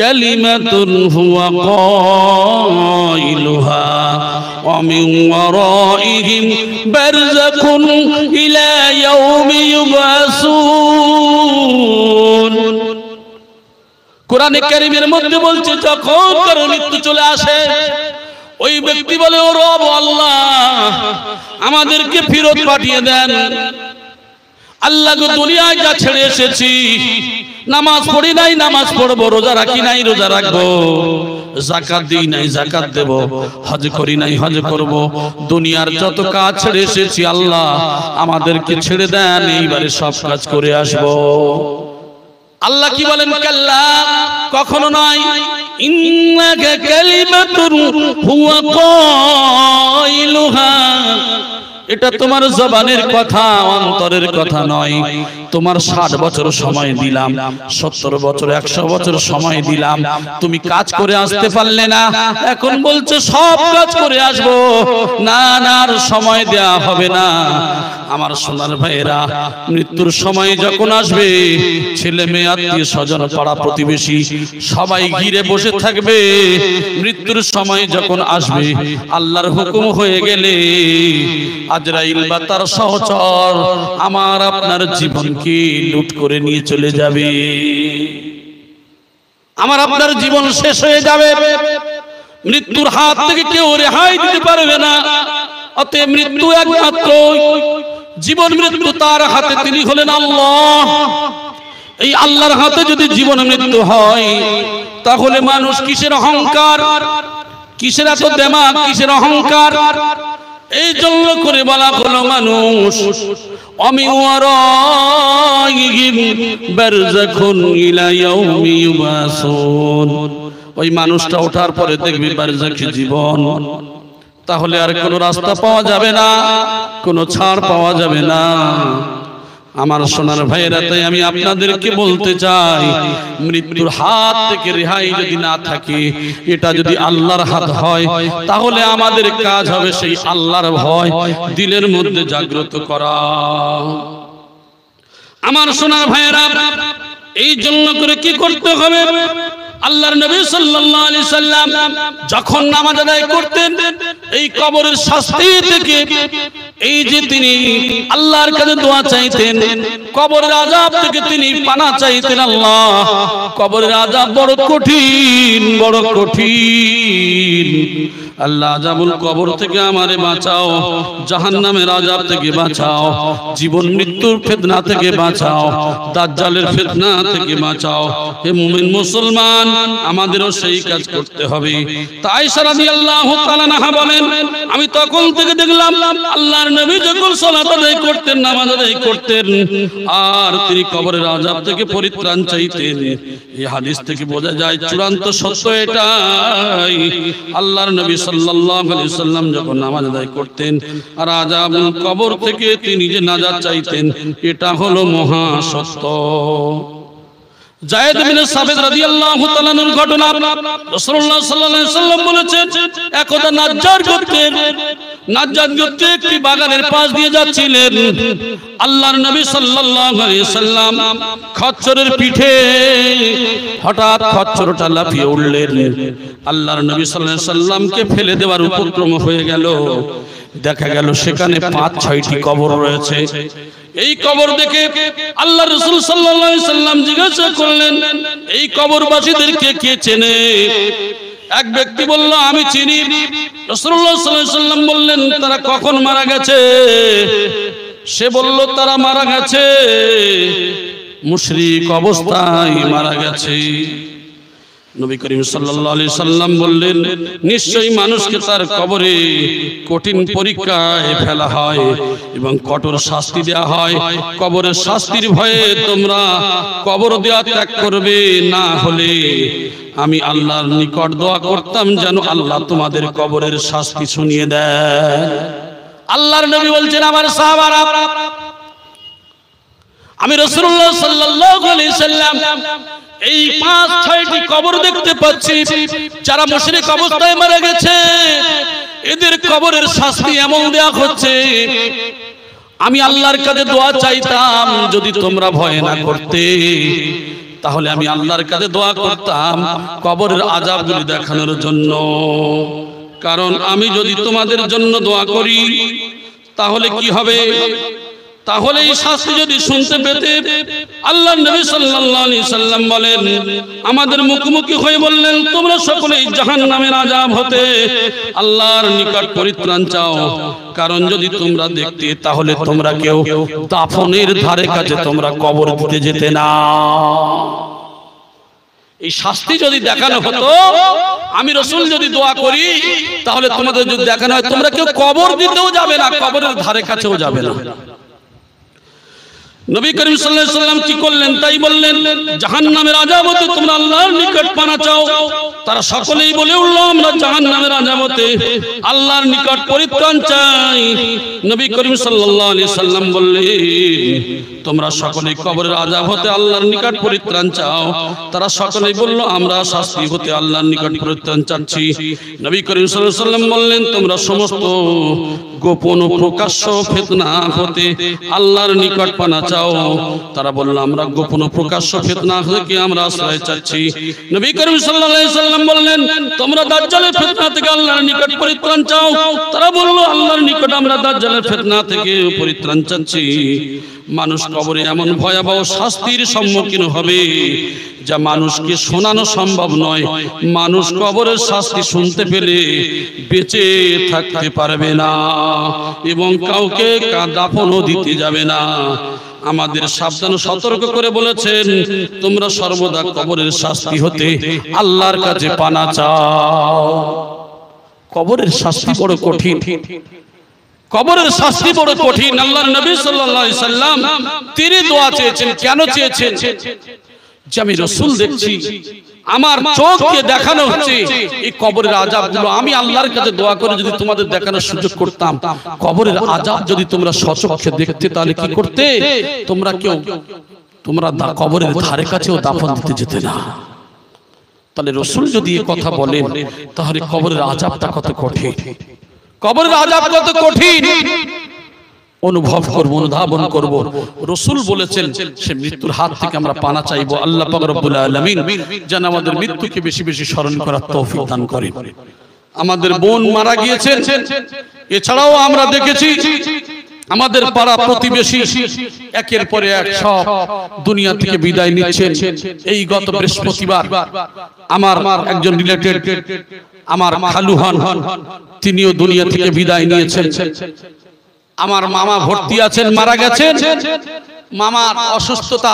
কালিমাতুন হুয়া কাইলুহা ওয়া মিন ওয়ারাইহিম বারযাকুন ইলা ইয়াউমি ইউবাসুন। কোরআনে কারীমের মধ্যে বলছে, যখন কারো মৃত্যু চলে আসে ওই ব্যক্তি বলে, ও রব আল্লাহ, আমাদেরকে ফেরত পাঠিয়ে দেন। আল্লাহ গো, দুনিয়ায় যা ছেড়ে এসেছি, নামাজ পড়ি নাই নামাজ পড়বো, রোজা রাখি নাই রোজা রাখবো, যাকাত দিই নাই যাকাত দেব, হজ করি নাই হজ করব, দুনিয়ার যত কাজ ছেড়ে এসেছি আল্লাহ আমাদেরকে ছেড়ে দেন, এইবারে সব কাজ করে আসবো। আল্লাহ কি বলেন? কাল্লা, কখনো নয়। ইন্নাকা কালিমাতুন হুয়া কাইলুহা, এটা তোমার জবানের কথা, অন্তরের কথা নয়। তোমার 60 বছর সময় দিলাম, 70 বছর 100 বছর সময় দিলাম, তুমি কাজ করে আসতে পারলে না, এখন বলছো সব কাজ করে আসবো। না না, আর সময় দেয়া হবে না। আমার সোনার ভাইয়েরা, মৃত্যুর সময় যখন আসবে, ছেলে মেয়ে আত্মীয় স্বজন পাড়া প্রতিবেশী সবাই ঘিরে বসে থাকবে। মৃত্যুর সময় যখন আসবে, আল্লাহর হুকুম হয়ে গেলে আজরাইল বা তার সহচর আমার আপনার জীবনকে লুট করে নিয়ে চলে যাবে। আমার আপনার জীবন শেষ হয়ে যাবে। মৃত্যুর হাত থেকে কেউ রেহাই দিতে পারবে না। অতএব মৃত্যু একমাত্র, জীবন মৃত্যু তার হাতে, তিনি হলেন আল্লাহ। এই আল্লাহর হাতে যদি জীবন মৃত্যু হয়, তাহলে মানুষ কিসের অহংকার, কিসের এত দেমাগ, কিসের অহংকার? এই জন্য করে বলা হলো মানুষ আমি ওয়ারাইহিম বারযাখুন ইলা ইয়াউমি ইউবাসুন, ওই মানুষটা ওঠার পরে দেখবি বারযাখী জীবন। তাহলে আর কোনো রাস্তা পাওয়া যাবে না, কোনো ছাড় পাওয়া যাবে না। আমার সোনার ভাইয়েরা, তাই আমি আপনাদেরকে বলতে চাই, মৃত্যুর হাত থেকে রেহাই যদি না থাকে, এটা যদি আল্লাহর হাত হয়, তাহলে আমাদের কাজ হবে সেই আল্লাহর ভয় দিলের মধ্যে জাগ্রত করা। আমার সোনার ভাইয়েরা, এই জন্য করে কি করতে হবে? আল্লাহর নবী সাল্লাল্লাহু আলাইহি সাল্লাম যখন নামাজ আদায় করতেন, এই কবরের শাস্তি থেকে, এই যে তিনি আল্লাহর কাছে দোয়া চাইতেন, কবরের আযাব থেকে তিনি পানা চাইতেন। আল্লাহ, কবরের আযাব বড় কঠিন, বড় কঠিন। আল্লাহ, আযাবুল কবর থেকে আমারে বাঁচাও, জাহান্নামের আযাব থেকে বাঁচাও, জীবন মৃত্যুর ফিতনা থেকে বাঁচাও, দাজ্জালের ফিতনা থেকে বাঁচাও। হে মুমিন মুসলমান, আমাদেরও সেই কাজ করতে হবে। তাই আয়েশা রাদিয়াল্লাহু তাআলা আনহা বলেন, আমি তখন থেকে দেখলাম আল্লাহর নবী যখন সালাত আদায় করতেন, নামাজ আদায় করতেন, আর তিনি কবরের আযাব থেকে পরিত্রাণ চাইতেন। এই হাদিস থেকে বোঝা যায় চূড়ান্ত সত্য এটাই, আল্লাহর নবী সাল্লাল্লাহু আলাইহি সাল্লাম যখন নামাজ আদায় করতেন আর আযাবুল কবর থেকে তিনি যে নাজাত চাইতেন, এটা হলো মহা সত্য। যায়েদ বিন সাবিত রাদিয়াল্লাহু তাআলা এর ঘটনা, রাসূলুল্লাহ সাল্লাল্লাহু আলাইহি সাল্লাম বলেছেন, একদা নাজ্জার গোত্রে একটি বাগানের পাশ দিয়ে যাচ্ছিলেন। আল্লাহর নবী সাল্লাল্লাহু আলাইহি সাল্লাম খচ্চরের পিঠে, হঠাৎ খচ্চরটা লাফিয়ে উঠলেন। আল্লাহর নবী সাল্লাল্লাহু আলাইহি সাল্লামকে ফেলে দেওয়ার উপক্রম হয়ে গেল। দেখা গেল সেখানে ৫-৬টি কবর রয়েছে। এই কবর দেখে আল্লাহর রাসূল সাল্লাল্লাহু আলাইহি সাল্লাম জিজ্ঞাসা করলেন, এই কবরবাসীদেরকে কে চেনে? এক ব্যক্তি বলল, আমি চিনি। রাসূলুল্লাহ সাল্লাল্লাহু আলাইহি সাল্লাম বললেন, তারা কখন মারা গেছে? সে বলল, তারা মারা গেছে মুশরিক অবস্থায় মারা গেছে। নবী করিম সাল্লাল্লাহু আলাইহি সাল্লাম বললেন, নিশ্চয়ই মানুষকে তার কবরে কঠিন পরীক্ষায় ফেলা হয় এবং কঠোর শাস্তি দেওয়া হয়। কবরের শাস্তির ভয়ে তোমরা কবর দেওয়া ত্যাগ করবে, না হলে আমি আল্লাহর নিকট দোয়া করতাম যেন আল্লাহ তোমাদের কবরের শাস্তি শুনিয়ে দেয়। আল্লাহর নবী বলছেন, আমার সাহাবারা, আমি রাসূলুল্লাহ সাল্লাল্লাহু আলাইহি সাল্লাম এই ৫-৬টি কবর দেখতে পাচ্ছি, যারা মুশরিক অবস্থায় মারা গেছে, এদের কবরের শাস্তি এমন দেয়া হচ্ছে। আমি আল্লাহর কাছে দোয়া চাইতাম, যদি তোমরা ভয় না করতে, তাহলে আমি আল্লাহর কাছে দোয়া করতাম কবরের আযাবগুলি দেখানোর জন্য। কারণ আমি যদি তোমাদের জন্য দোয়া করি, তাহলে কি হবে? তাহলে এই শাস্তি যদি শুনতে পেতে, আল্লাহর নবী সাল্লাল্লাহু আলাইহি সাল্লাম বলেন, আমাদের মুখোমুখি হয়ে বললেন, তোমরা সকলেই জাহান্নামের আযাব হতে আল্লাহর নিকট পরিত্রাণ চাও। কারণ যদি তোমরা দেখতে, তাহলে তোমরা কেউ দাফনের ধারে কাছে তোমরা কবর দিতে যেতে না। এই শাস্তি যদি দেখানো হতো, আমি রাসূল যদি দোয়া করি, তাহলে তোমাদের যদি দেখানো হয়, তোমরা কেউ কবর দিতেও যাবে না, কবরের ধারে কাছেও যাবে না। নবী করিম সাল্লাল্লাহু আলাইহি সাল্লাম কি করলেন? তাই বললেন, জাহান্নামের আযাব হতে তোমরা আল্লাহর নিকট পানা চাও। তারা সকলেই বলে উঠল, আমরা জাহান্নামের আযাব হতে আল্লাহর নিকট পরিত্রাণ চাই। নবী করিম সাল্লাল্লাহু আলাইহি সাল্লাম বললেন, তোমরা সকলেই কবরের আযাব হতে আল্লাহর নিকট পরিত্রাণ চাও। তারা সকলেই বলল, আমরা শাস্তি হতে আল্লাহর নিকট পরিত্রাণ চাচ্ছি। নবী করিম সাল্লাল্লাহু আলাইহি সাল্লাম বললেন, তোমরা সমস্ত গোপন ও প্রকাশ্য ফিতনা হতে আল্লাহর নিকট পানা চাও। তারা বলল, আমরা গোপন ও প্রকাশ্য ফিতনা থেকে আমরা আশ্রয় চাচ্ছি। নবী করিম সাল্লাল্লাহু আলাইহি সাল্লাম বললেন, তোমরা দাজ্জালের ফিতনা থেকে আল্লাহর নিকট পরিত্রাণ চাও। তারা বলল, আল্লাহর নিকট আমরা দাজ্জালের ফিতনা থেকে পরিত্রাণ চাচ্ছি। মানুষ কবরে এমন ভয়াবহ শাস্তির সম্মুখীন হবে যা মানুষকে শোনানো সম্ভব নয়। মানুষ কবরের শাস্তি শুনতে পেলে বেঁচে থাকতে পারবে না এবং কাউকে দাফনও দিতে যাবে না। আমাদের সাবধান সতর্ক করে বলেছেন, তোমরা সর্বদা কবরের শাস্তি হতে আল্লাহর কাছে পানা চাও। কবরের শাস্তি বড় কঠিন, কবরের শাস্তি বড় কঠিন। আল্লাহর নবী সাল্লাল্লাহু আলাইহি সাল্লাম তিনি দোয়া চেয়েছেন। কেন চেয়েছেন? যে আমি রাসূল দেখছি, আমার চোখকে দেখানো হচ্ছে এই কবরের আযাবগুলো। আমি আল্লাহর কাছে দোয়া করে যদি তোমাদের দেখানোর সুযোগ করতাম, কবরের আযাব যদি তোমরা স্বচক্ষে দেখতে, তাহলে কি করতে? তোমরা কবরের ধারে কাছেও দাফন দিতে যেতে না। তাহলে রাসূল যদি এই কথা বলেন, তাহলে কবরের আযাবটা কত কঠিন, কবরের আযাব কত কঠিন অনুভব করব, অনুধাবন করব। রাসূল বলেছেন সে মৃত্যুর হাত থেকে আমরা পানা চাইবো। আল্লাহ পাক রব্বুল আলামিন যেন আমাদের মৃত্যুকে বেশি বেশি স্মরণ করার তৌফিক দান করেন। আমাদের বোন মারা গিয়েছেন, এছাড়াও আমরা দেখেছি আমাদের পাড়া প্রতিবেশী একের পরে এক সব দুনিয়া থেকে বিদায় নিচ্ছেন। এই গত বৃহস্পতিবার আমার একজন রিলেটেড, আমার খালু হন, তিনিও দুনিয়া থেকে বিদায় নিয়েছেন। আমার মামা ভর্তি আছেন, মারা গেছেন। মামার অসুস্থতা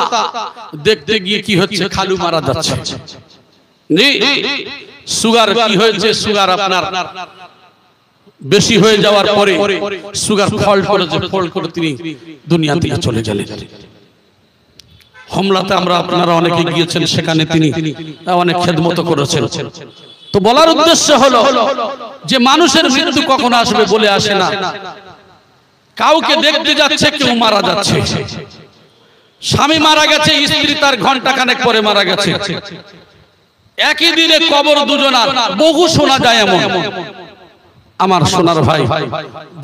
দেখতে গিয়ে কি হচ্ছে, খালু মারা যাচ্ছে। সুগার কি হয়েছে, সুগার আপনার বেশি হয়ে যাওয়ার পরে সুগার ফল্ট করেছে, ফল্ট করে তিনি দুনিয়া থেকে চলে গেলেন। হোমলাতে আমরা আপনারা অনেকে গিয়েছেন, সেখানে তিনি অনেক খেদমত করেছেন। তো বলার উদ্দেশ্য হলো যে মানুষের মৃত্যু কখন আসবে বলে আসে না। কাউকে দেখতে যাচ্ছে, কেউ মারা যাচ্ছে। স্বামী মারা গেছে, স্ত্রী তার ঘন্টা খানেক পরে মারা গেছে। একই দিনে কবর দুজনার, বহু শোনা যায় এমন। আমার সোনার ভাই,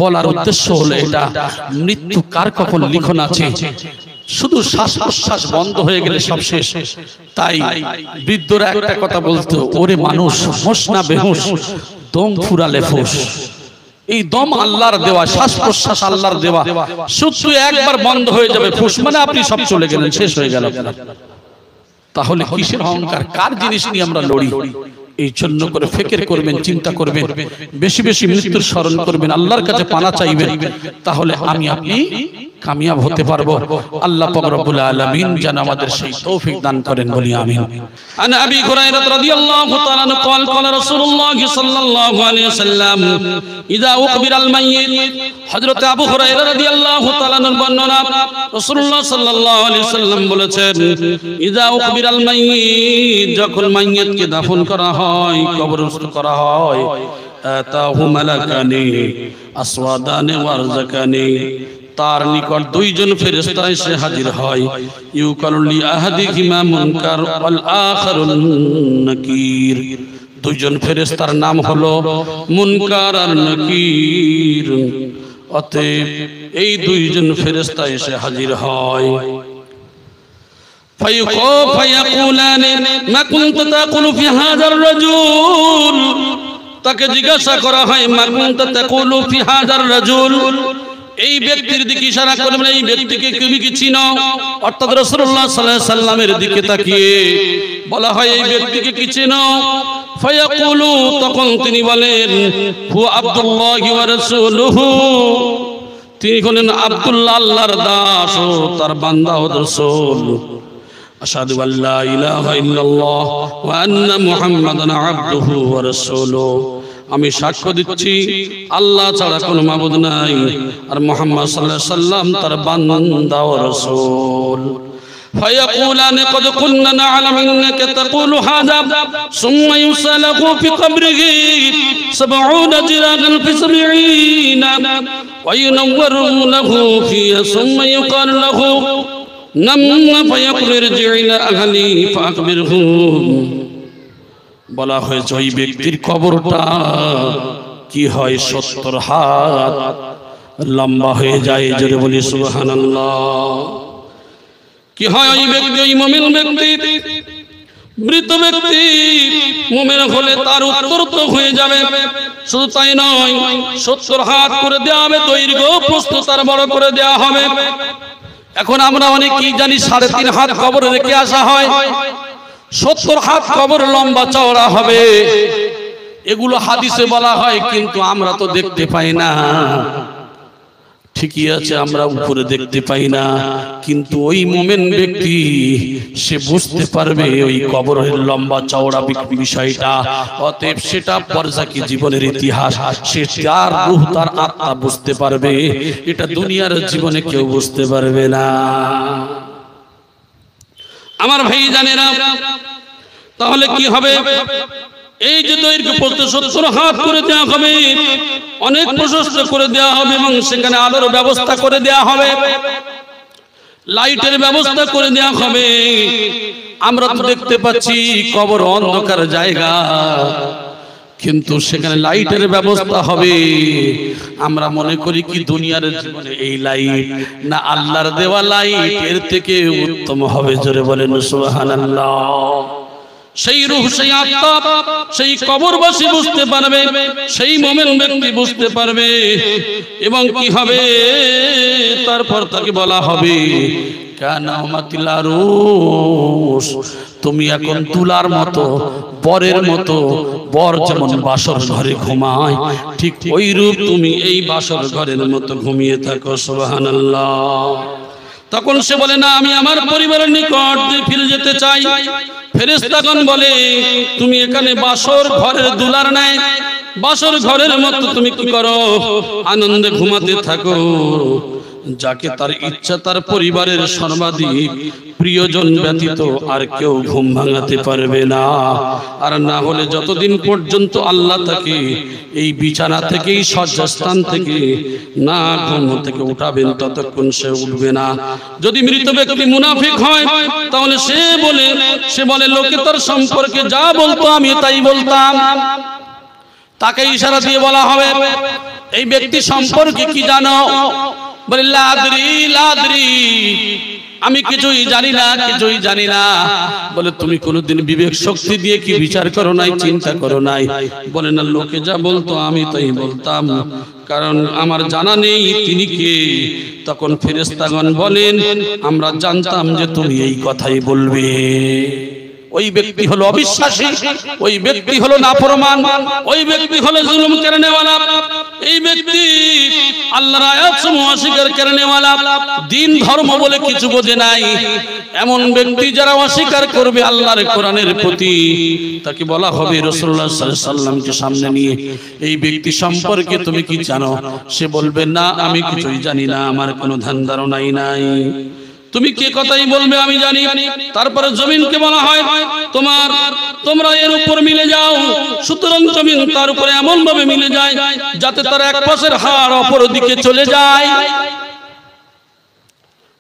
বলার উদ্দেশ্য হলো এটা, মৃত্যু কার কখন লিখন আছে। শুধু শ্বাস প্রশ্বাস বন্ধ হয়ে গেলে সব শেষ। তাই বৃদ্ধরা একটা কথা বলতো, ওরে মানুষ হোস না বেহুশ, দম ফুরালে ফুস। এই দম আল্লাহর দেওয়া, শ্বাস প্রশ্বাস আল্লাহর দেওয়া। শুধু একবার বন্ধ হয়ে যাবে ফুস মানে আপনি সব চলে গেলেন, শেষ হয়ে গেল। তাহলে কিসের অহংকার, কার জিনিস নিয়ে আমরা লড়ি? এই জন্য করে ফিকির করবেন, চিন্তা করবেন, বেশি বেশি মৃত্যুর স্মরণ করবেন, আল্লাহর কাছে পানা চাইবেন। তাহলে আমি আপনি কামিয়াব হতে পারবো। আল্লাহ পাক রব্বুল আলামিন যেন আমাদের সেই তৌফিক দান করেন, বলি আমিন। আন আবি হুরায়রা রাদিয়াল্লাহু তাআলা আনহু قال قال رسول الله صلى الله عليه وسلم اذا اقبر الميت। হযরত আবু হুরায়রা রাদিয়াল্লাহু তাআলা আনহু বর্ণনা, রাসূলুল্লাহ সাল্লাল্লাহু আলাইহি ওয়াসাল্লাম বলেছেন, ইযা উকবিরাল মাইয়িত, যখন মাইয়িতকে দাফন করা হয়, কবরস্থ করা হয়, আতাহু মালাকানি আসওয়াদানি ওয়ারযাকানি, তার নিকট দুইজন ফেরেশতা এসে হাজির হয়। ইউকালু লি আহাদিহিমা মুনকার ওয়াল আখারুন নাকির। দুইজন ফেরেশতার নাম হলো মুনকার আর নাকির। অতএব এই দুইজন ফেরেশতা এসে হাজির হয়। ফায়াকুলানি মা কুনতা তাকুলু ফি হাযার রাজুল। তাকে জিজ্ঞাসা করা হয়, মা কুনতা তাকুলু ফি হাযার রাজুল, এই ব্যক্তির দিকে ইশারা করবেন, এই ব্যক্তিকে তুমি কি চিনো? অর্থাৎ রাসূলুল্লাহ সাল্লাল্লাহু আলাইহি সাল্লামের দিকে তাকিয়ে বলা হয়, এই ব্যক্তিকে কি চিনো? ফায়াকুলু, তখন তিনি বলেন, হুয়া আব্দুল্লাহি ওয়া রাসূলুহু, তিনি হলেন আব্দুল্লাহ, আল্লাহর দাস ও তার বান্দা ও রাসূল। আশহাদু আল্লা ইলাহা ইল্লাল্লাহ ওয়া আন্না মুহাম্মাদান আবদুহু ওয়া রাসূলুহু, আমি সাক্ষ্য দিচ্ছি আল্লাহ ছাড়া কোনো মাবুদ নাই, আর মুহাম্মদ সাল্লাল্লাহু আলাইহি সাল্লাম তার বান্দা ও রাসূল। فيقولان قد كنا نعلم انك تقول هذا ثم يسلق في قبره 70 جراحا في 70 وينور له فيها ثم يقال له نم فيقول ارجع الى اهلي فاخبره। বলা হয়েছে ওই ব্যক্তির কবরটা কি হয়, 70 হাত লম্বা হয়ে যায়। জোরে বলি সুবহানাল্লাহ। কি হয় ওই ব্যক্তি, ওই মুমিন ব্যক্তি, মৃত ব্যক্তি মুমিন হলে তার উত্তর তো হয়ে যাবে। শুধু তাই নয়, 70 হাত করে দেওয়া হবে, দৈর্ঘ্য প্রস্থ তার বড় করে দেওয়া হবে। এখন আমরা অনেকেই জানি 3.5 হাত কবরে রেখে আসা হয়, 70 হাত কবর লম্বা চওড়া হবে, এগুলো হাদিসে বলা হয়, কিন্তু আমরা তো দেখতে পাই না। ঠিকই আছে, আমরা উপরে দেখতে পাই না, কিন্তু ওই মুমিন ব্যক্তি সে বুঝতে পারবে ওই কবরের লম্বা চওড়া বিষয়টা। অতএব সেটা পরজাকি জীবনের ইতিহাস, সে তার রূহ তার আত্মা বুঝতে পারবে, এটা দুনিয়ার জীবনে কেউ বুঝতে পারবে না। আমার ভাই জানেরা, তাহলে কি হবে? এই যে দৈর্ঘ্য 70 হাত করে দেওয়া হবে, অনেক প্রশস্ত করে দেওয়া হবে, এবং সেখানে আলোর ব্যবস্থা করে দেওয়া হবে, লাইটের ব্যবস্থা করে দেওয়া হবে। আমরা তো দেখতে পাচ্ছি কবর অন্ধকার জায়গা, কিন্তু সেখানে লাইটের ব্যবস্থা হবে। আমরা মনে করি কি দুনিয়ার জীবনে এই লাইট না আল্লাহর দেওয়া লাইট এর থেকে উত্তম হবে? জোরে বলেন সুবহানাল্লাহ। সেই রূহ, সেই আত্মা, সেই কবরবাসী বুঝতে পারবে, সেই মুমিন ব্যক্তি বুঝতে পারবে। এবং কি হবে? তারপর তাকে বলা হবে কানামাতিল আরুস, তুমি এখন তুলার মতো, বরের মতো, বর যেমন বাসর ঘরে ঘুমায় ঠিক ওই রূপ তুমি এই বাসর ঘরের মতো ঘুমিয়ে থাকো। সুবহানাল্লাহ। তখন সে বলে না, আমি আমার পরিবারের নিকট ফিরে যেতে চাই। ফেরেশতাগণ বলে, তুমি এখানে বাসর ঘরের দুলার নাই, বাসর ঘরের মতো তুমি কি করো? আনন্দে ঘুমাতে থাকো। যাকে তার ইচ্ছা তার পরিবারের সর্বাধিক প্রিয়জন ব্যতীত আর কেউ ঘুম ভাঙাতে পারবে না। আর না হলে যতদিন পর্যন্ত আল্লাহ তাকে এই বিছানা থেকে, এই শয্যাস্থান থেকে না ঘুম থেকে উঠাবেন, ততক্ষণ সে উঠবে না। যদি মৃত ব্যক্তি মুনাফিক হয়, তাহলে সে বলে লোকে তার সম্পর্কে যা বলতো আমি তাই বলতাম। তাকে ইশারা দিয়ে বলা হবে, এই ব্যক্তি সম্পর্কে কি জানো? বলে লাদ্রি, আমি কিছুই জানি না, কিছুই জানি না। বলে তুমি কোনোদিন বিবেক শক্তি দিয়ে কি বিচার করো নাই, চিন্তা করো নাই? বলে না, লোকে যা বলতো আমি তাই বলতাম, কারণ আমার জানা নেই তিনি কে। তখন ফেরেশতাগণ বলেন, আমরা জানতাম যে তুমি এই কথাই বলবে। ওই ব্যক্তি হলো অবিশ্বাসী, ওই ব্যক্তি হলো নাফরমান, ওই ব্যক্তি হলো জুলুম করনেওয়ালা, এই ব্যক্তি আল্লাহর আয়াতসমূহ অস্বীকার করনেওয়ালা, দিন ধর্ম বলে কিছু বোঝে নাই। এমন ব্যক্তি যারা অস্বীকার করবে আল্লাহর কোরআনের প্রতি, তাকে বলা হবে রাসূলুল্লাহ সাল্লাল্লাহু আলাইহি সাল্লামকে সামনে নিয়ে, এই ব্যক্তি সম্পর্কে তুমি কি জানো? সে বলবে না, আমি কিছুই জানি না, আমার কোনো ধ্যান ধারণাই নাই। তুমি কে কথাই বলবে আমি জানি। তারপরে জমিনকে বলা হয়, তোমরা এর উপর মিলে যাও। সুতরাং জমিন তার উপরে এমন ভাবে মিলে যায় যাতে তার এক পাশের হাড় অপর দিকে চলে যায়।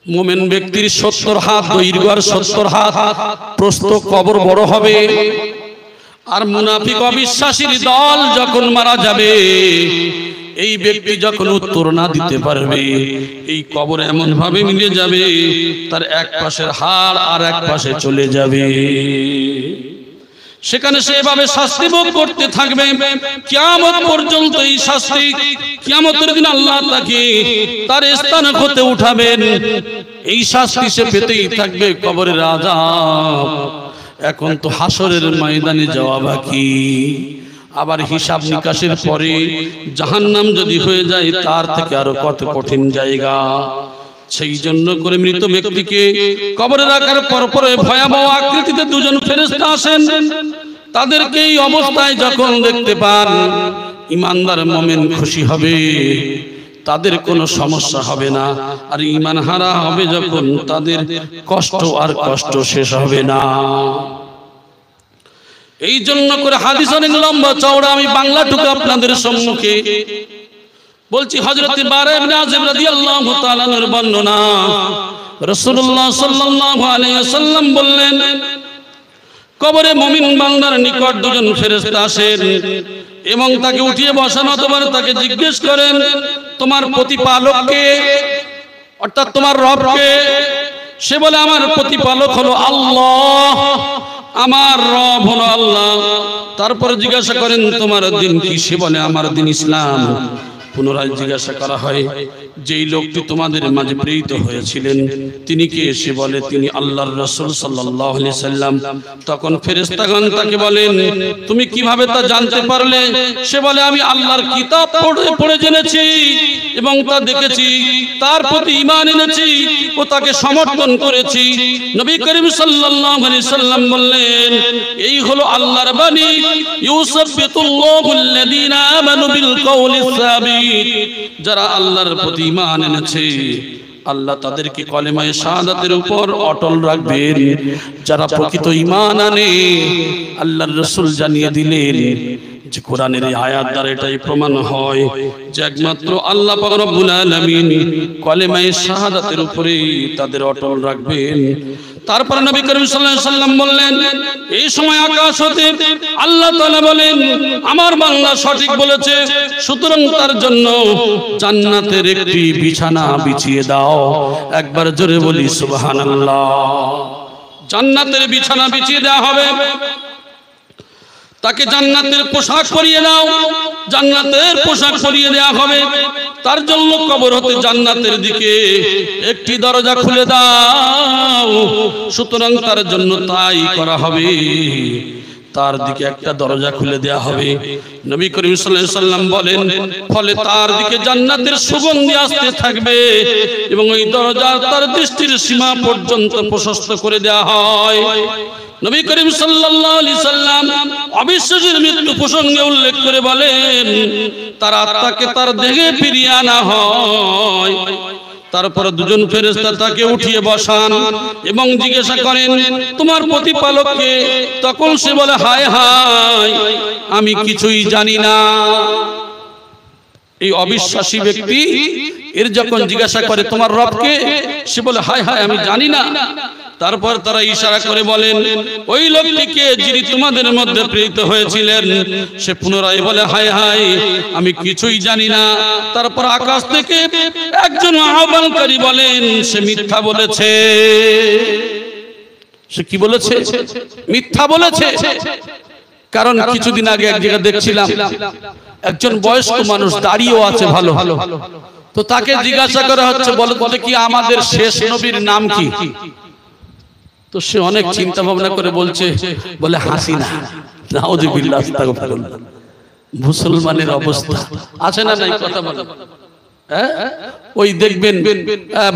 মুমিন ব্যক্তির 70 হাত দৈর্ঘ্য আর 70 হাত প্রস্থ কবর বড় হবে। আর মুনাফিক অবিশ্বাসীর দল যখন মারা যাবে, এই ব্যক্তি যখন উত্তর না দিতে পারবে, এই কবর এমন ভাবে মিলে যাবে তার এক পাশের হাড় আর এক পাশে চলে যাবে। সেখানে সে এভাবে শাস্তি ভোগ করতে থাকবে কিয়ামত পর্যন্ত। এই শাস্তি কিয়ামতের দিন আল্লাহ তাকে তার স্থান হতে উঠাবেন। এই শাস্তি সে পেতেই থাকবে, কবরের আযাব। এখন তো হাসরের ময়দানে যাওয়া বাকি। আবার হিসাব নিকাশের পরে জাহান্নাম যদি হয়ে যায়, তার থেকে আরো কত কঠিন জায়গা। সেই জন্য করে মৃত ব্যক্তিকে কবরে রাখার পরে ভয়াবহ আকৃতিতে দুজন ফেরেশতা আসেন। তাদেরকে এই অবস্থায় যখন দেখতে পান, ঈমানদার মুমিন খুশি হবে, তাদের কোনো সমস্যা হবে না। আর ঈমান হারা হবে যখন, তাদের কষ্ট আর কষ্ট শেষ হবে না। এই জন্য করে হাদিস অনেক লম্বা চওড়া, আমি বাংলাটুকু আপনাদের সম্মুখে বলছি। হযরত বারা ইবনে আযিব রাদিয়াল্লাহু তাআলা এর বর্ণনা, রাসূলুল্লাহ সাল্লাল্লাহু আলাইহি ওয়াসাল্লাম বললেন, কবরে মুমিন বান্দার নিকট দুজন ফেরেশতা আসেন এবং তাকে উঠিয়ে বসানো অথবা তাকে জিজ্ঞেস করেন, তোমার প্রতিপালক কে? অর্থাৎ তোমার রব কে? সে বলে, আমার প্রতিপালক হলো আল্লাহ, আমার রব হলো আল্লাহ। তারপর জিজ্ঞাসা করেন, তোমার দিন কি? সে বলে, আমার দিন ইসলাম। পুনরায় জিজ্ঞাসা করা হয়, যেই লোকটি তোমাদের মাঝে প্রেরিত হয়েছিলেন তিনি কে? সে বলে তিনি আল্লাহর রাসূল সাল্লাল্লাহু আলাইহি সাল্লাম। তখন ফেরেশতাগণ তাকে বলেন তুমি কিভাবে তা জানতে পারলে? সে বলে আমি আল্লাহর কিতাব পড়ে জেনেছি এবং তা দেখেছি, তার প্রতি ঈমান এনেছি ও তাকে সমর্থন করেছি। নবী করিম সাল্লাল্লাহু আলাইহি সাল্লাম বললেন এই হলো আল্লাহর বাণী, ইউসাব্বিতুল্লাহু আল্লাযীনা আমানু বিল কওলি সাবিত। যারা আল্লাহর প্রতি ঈমান এনেছে আল্লাহ তাদেরকে কলেমায়ে শাহাদাতের উপর অটল রাখবেন। যারা প্রকৃত ঈমান আনে আল্লাহর রাসূল জানিয়ে দিলেন যে কোরআনের এই আয়াত দ্বারা এটাই প্রমাণ হয় যে একমাত্র আল্লাহ পাক রব্বুল আলামিন কলেমায়ে শাহাদাতের উপরে তাদের অটল রাখবেন। তারপর নবী করিম সাল্লাল্লাহু আলাইহি সাল্লাম বললেন এই সময় আকাশ হতে আল্লাহ তাআলা বলেন আমার বান্দা সঠিক বলেছে, সুতরাং তার জন্য জান্নাতের একটি বিছানা বিছিয়ে দাও। একবার জোরে বলি সুবহানাল্লাহ। জান্নাতের বিছানা বিছিয়ে দেওয়া হবে, তাকে জান্নাতের পোশাক পরিয়ে দাও, জান্নাতের পোশাক পরিয়ে দেওয়া হবে। তার জন্য কবর হতে জান্নাতের দিকে একটি দরজা খুলে দাও, সুতরাং তার জন্য তাই করা হবে, তার দিকে একটা দরজা খুলে দেওয়া হবে। নবী করিম সাল্লাল্লাহু আলাইহি সাল্লাম বলেন ফলে তার দিকে জান্নাতের সুগন্ধি আসতে থাকবে এবং ওই দরজা তার দৃষ্টির সীমা পর্যন্ত প্রশস্ত করে দেওয়া হয়। নবী করিম সাল্লাল্লাহু আলাইহি সাল্লাম অবিশ্বাসীর মৃত্যু প্রসঙ্গে উল্লেখ করে বলেন তার আত্মাকে তার দেহে ফিরিয়ে আনা হয়। তারপর দুজন ফেরেশতা তাকে উঠিয়ে বসান এবং জিজ্ঞাসা করেন তোমার প্রতিপালক কে? তখন সে বলে হায় হায় আমি কিছুই জানি না। এই অবিশ্বাসী ব্যক্তি এর যখন জিজ্ঞাসা করে তোমার রব কে, সে বলে হায় হায় আমি জানি না। তারপর তারা ইশারা করে বলেন ওই লোকটিকে যিনি তোমাদের মধ্যে প্রেরিত হয়েছিলেন। সে পুনরায় বলে হায় হায় আমি কিছুই জানি না। তারপর আকাশ থেকে একজন আহ্বানকারী বলেন সে মিথ্যা বলেছে। সে কি বলেছে? মিথ্যা বলেছে। কারণ কিছুদিন আগে এক জায়গায় দেখছিলাম একজন বয়স্ক মানুষ দাঁড়িয়েও আছে ভালো, তো তাকে জিজ্ঞাসা করা হচ্ছে বলে কি আমাদের শেষ নবীর নাম কি? তো সে অনেক চিন্তা ভাবনা করে বলছে বলে হাসিনা। নাউযুবিল্লাহ, আস্তাগফিরুল্লাহ। মুসলমানের অবস্থা আছে না নাই কথা বলে? ওই দেখবেন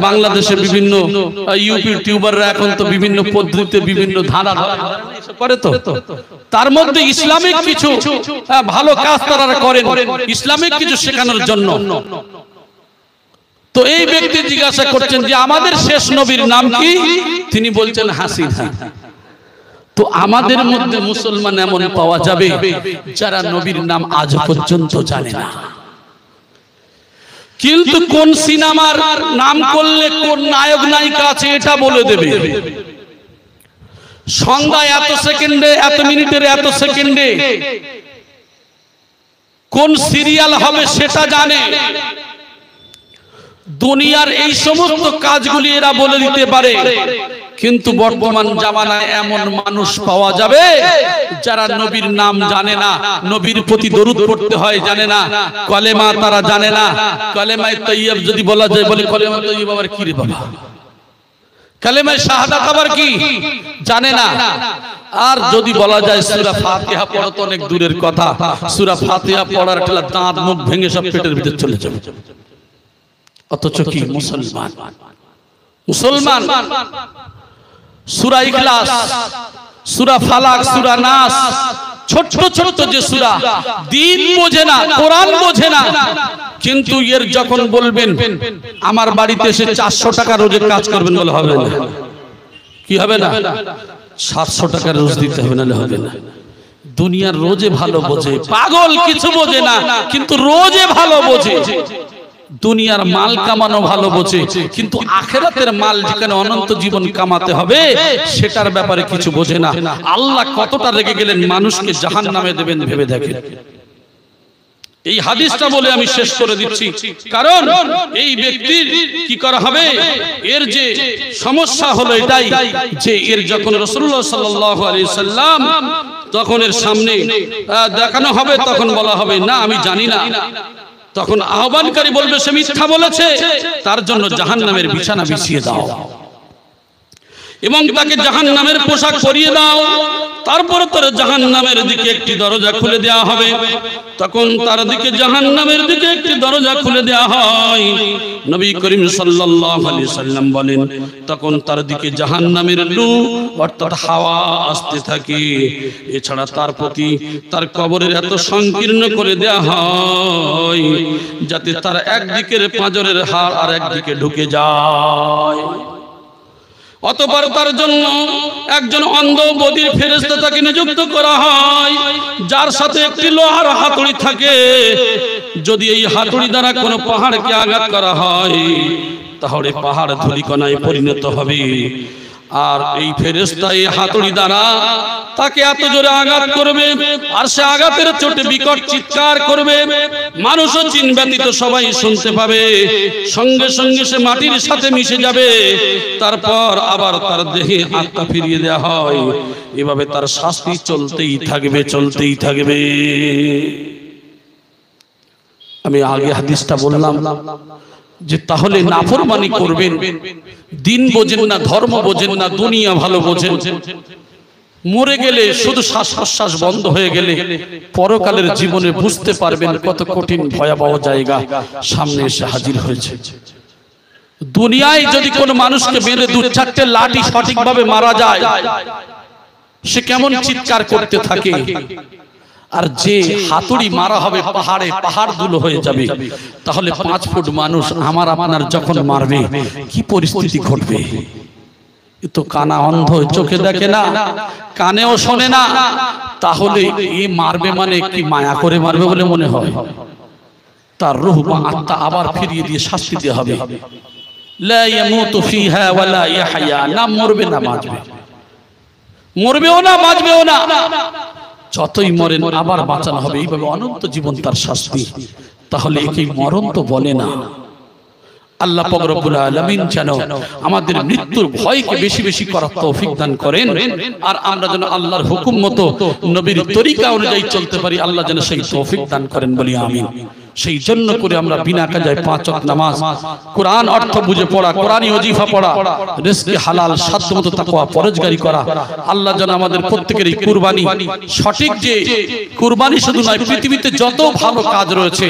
বাংলাদেশের বিভিন্ন ইউটিউবাররা এখন তো বিভিন্ন পদ্ধতিতে বিভিন্ন ধারা করে, তো তার মধ্যে ইসলামিক কিছু ভালো কাজ তারা করেন ইসলামিক কিছু শেখানোর জন্য। তো এই ব্যক্তি জিজ্ঞাসা করছেন যে আমাদের শেষ নবীর নাম কি? তিনি বলছেন হাসিনা। তো আমাদের মধ্যে মুসলমান এমন পাওয়া যাবে যারা নবীর নাম আজ পর্যন্ত জানে না, কিন্তু কোন সিনেমার নাম করলে কোন নায়ক নায়িকা আছে এটা বলে দেবে। সন্ধ্যা এত সেকেন্ডে, এত মিনিটের এত সেকেন্ডে কোন সিরিয়াল হবে সেটা জানে। দুনিয়ার এই সমস্ত কাজগুলি এরা বলে দিতে পারে, কিন্তু বর্তমান জামানায় এমন মানুষ পাওয়া যাবে যারা নবীর নাম জানে না, নবীর প্রতি দরুদ পড়তে হয় জানে না, কলেমা তারা জানে না। কলেমায়ে তাইয়্যিব যদি বলা যায় বলে কলেমা তাইয়্যিব আবার কি রে বাবা, কলেমায়ে শাহাদাত আবার কি জানে না। আর যদি বলা যায় সূরা ফাতিহা পড়ো তো অনেক দূরের কথা, সূরা ফাতিহা পড়ার ঠেলা দাঁত মুখ ভেঙে সব পেটের ভিতর চলে যাবে। অথচ কি মুসলমান সূরা ইখলাস, সূরা ফালাক, সূরা নাস, ছোট ছোট যে সূরা দিন বোঝে না, কোরআন বোঝে না, কিন্তু এর যখন বলবেন আমার বাড়িতে এসে 400 টাকা রোজের কাজ করবেন বলে হবে না। কি হবে না? 700 টাকা রোজ দিতে হবে না, হবে না। দুনিয়ার রোজে ভালো বোঝে, পাগল কিছু বোঝে না কিন্তু রোজে ভালো বোঝে। দুনিয়ার মাল কামানো ভালো বোঝে, কিন্তু আখিরাতের মাল যেখানে অনন্ত জীবন কামাতে হবে সেটার ব্যাপারে কিছু বোঝে না। আল্লাহ কতটা রেগে গেলেন মানুষকে জাহান্নামে দেবেন ভেবে দেখেন। এই হাদিসটা বলে আমি শেষ করে দিচ্ছি, কারণ এই ব্যক্তির কি করা হবে, এর যে সমস্যা হলো এটাই যে এর যখন রাসূলুল্লাহ সাল্লাল্লাহু আলাইহি সাল্লাম তখন এর সামনে দেখানো হবে তখন বলা হবে না আমি জানি না। তখন আহ্বানকারী বলবে সে মিথ্যা বলেছে, তার জন্য জাহান্নামের বিছানা বিছিয়ে দাও এবং তাকে জাহান্নামের পোশাক পরিয়ে দাও। তারপরে তার জাহান্নামের দিকে একটি দরজা খুলে দেওয়া হবে। তখন তার দিকে জাহান্নামের দিকে একটি দরজা খুলে দেওয়া হয়। নবী করিম সাল্লাল্লাহু আলাইহি সাল্লাম বলেন, তখন তার দিকে জাহান্নামের লু অর্থাৎ হাওয়া আসতে থাকে। এছাড়া তার প্রতি তার কবরের এত সংকীর্ণ করে দেওয়া হয় যাতে তার একদিকের পাঁজরের হাড় আর একদিকে ঢুকে যায়। অতঃপর তার জন্য একজন অন্ধ বধির ফেরেশতা তাকে নিযুক্ত করা হয়, যার সাথে একটি লোহার হাতুড়ি থাকে। যদি এই হাতুড়ি দ্বারা কোনো পাহাড়কে আঘাত করা হয় তাহলে পাহাড় ধূলিকণায় পরিণত হবে। আর এই ফেরেশতা এই হাতুড়ি দ্বারা তাকে এত জোরে আঘাত করবে আর সে আঘাতের চোটে বিকট চিৎকার করবে, মানুষও চিন ব্যতীত সবাই শুনতে পাবে। সঙ্গে সঙ্গে সে মাটির সাথে মিশে যাবে। তারপর আবার তার দেহে আত্মা ফিরিয়ে দেওয়া হয়। এভাবে তার শাস্তি চলতেই থাকবে, চলতেই থাকবে। আমি আগে হাদিসটা বললাম যে তাহলে নাফরমানি করবেন, দিন বোঝেন না, ধর্ম বোঝেন না, দুনিয়া ভালো বোঝেন, মরে গেলে শুধু শ্বাস প্রশ্বাস বন্ধ হয়ে গেলে পরকালের জীবনে বুঝতে পারবেন কত কঠিন ভয়াবহ জায়গা সামনে এসে হাজির হয়েছে। দুনিয়ায় যদি কোনো মানুষকে বেঁধে দু চারটে লাঠি সঠিকভাবে মারা যায় সে কেমন চিৎকার করতে থাকে, আর যে হাতুড়ি মারা হবে পাহাড়ে, পাহাড় ধুলো হয়ে যাবে। তাহলে 5 ফুট মানুষ আমার আপনার যখন মারবে কি পরিস্থিতি ঘটবে? তো কানা অন্ধ, চোখে দেখে না, কানেও শোনে না, তাহলে এই মারবে মানে কি মায়া করে মারবে বলে মনে হয়? তার রূহ বা আত্মা আবার ফিরিয়ে দিয়ে শাস্তি দেওয়া হবে। লা ইয়ামুতু ফিহা ওয়ালা ইয়াহইয়া, না মরবে না বাঁচবে, মরবেও না বাঁচবেও না, যতই মরেন আবার বাঁচানো হবে। এইভাবে অনন্ত জীবন তার শাস্তি। তাহলে একে মরণ তো বলে না। আল্লাহ পাক রব্বুল আলামিন যেন আমাদের মৃত্যুর ভয়কে বেশি বেশি করার তৌফিক দান করেন, আর আমরা যেন আল্লাহর হুকুম মতো নবীর তরিকা অনুযায়ী চলতে পারি। আল্লাহ যেন সেই তৌফিক দান করেন, বলি আমিন। সেই জন্য করে আমরা বিনা কাজায় 5 ওয়াক্ত নামাজ, কোরআন অর্থ বুঝে পড়া, কোরআনি ওজিফা পড়া, রিজকে হালাল সাধ্যমতো তাকওয়া পরহেজগারি করা। আল্লাহ যেন আমাদের প্রত্যেকের এই কুরবানি সঠিক, যে কুরবানি শুধু নয়, পৃথিবীতে যত ভালো কাজ রয়েছে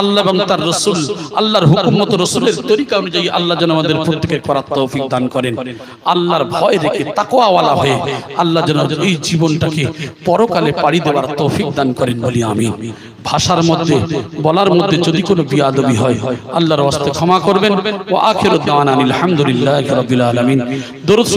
আল্লাহ এবং তার রাসূল, আল্লাহর হুকুম মতো রাসূলের তরিকা অনুযায়ী আল্লাহ যেন আমাদের প্রত্যেকের করার তৌফিক দান করেন। আল্লাহর ভয় রেখে তাকওয়াওয়ালা হয়ে আল্লাহ যেন এই জীবনটাকে পরকালে পাড়ি দেওয়ার তৌফিক দান করেন, বলি আমিন। ভাষার মধ্যে বলার মধ্যে যদি কোনো বিয়াদবি হয় আল্লাহর ওয়াস্তে ক্ষমা করবেন। ওয়া আখিরু দাওয়ানা আলহামদুলিল্লাহি রাব্বিল আলামিন। দরুদ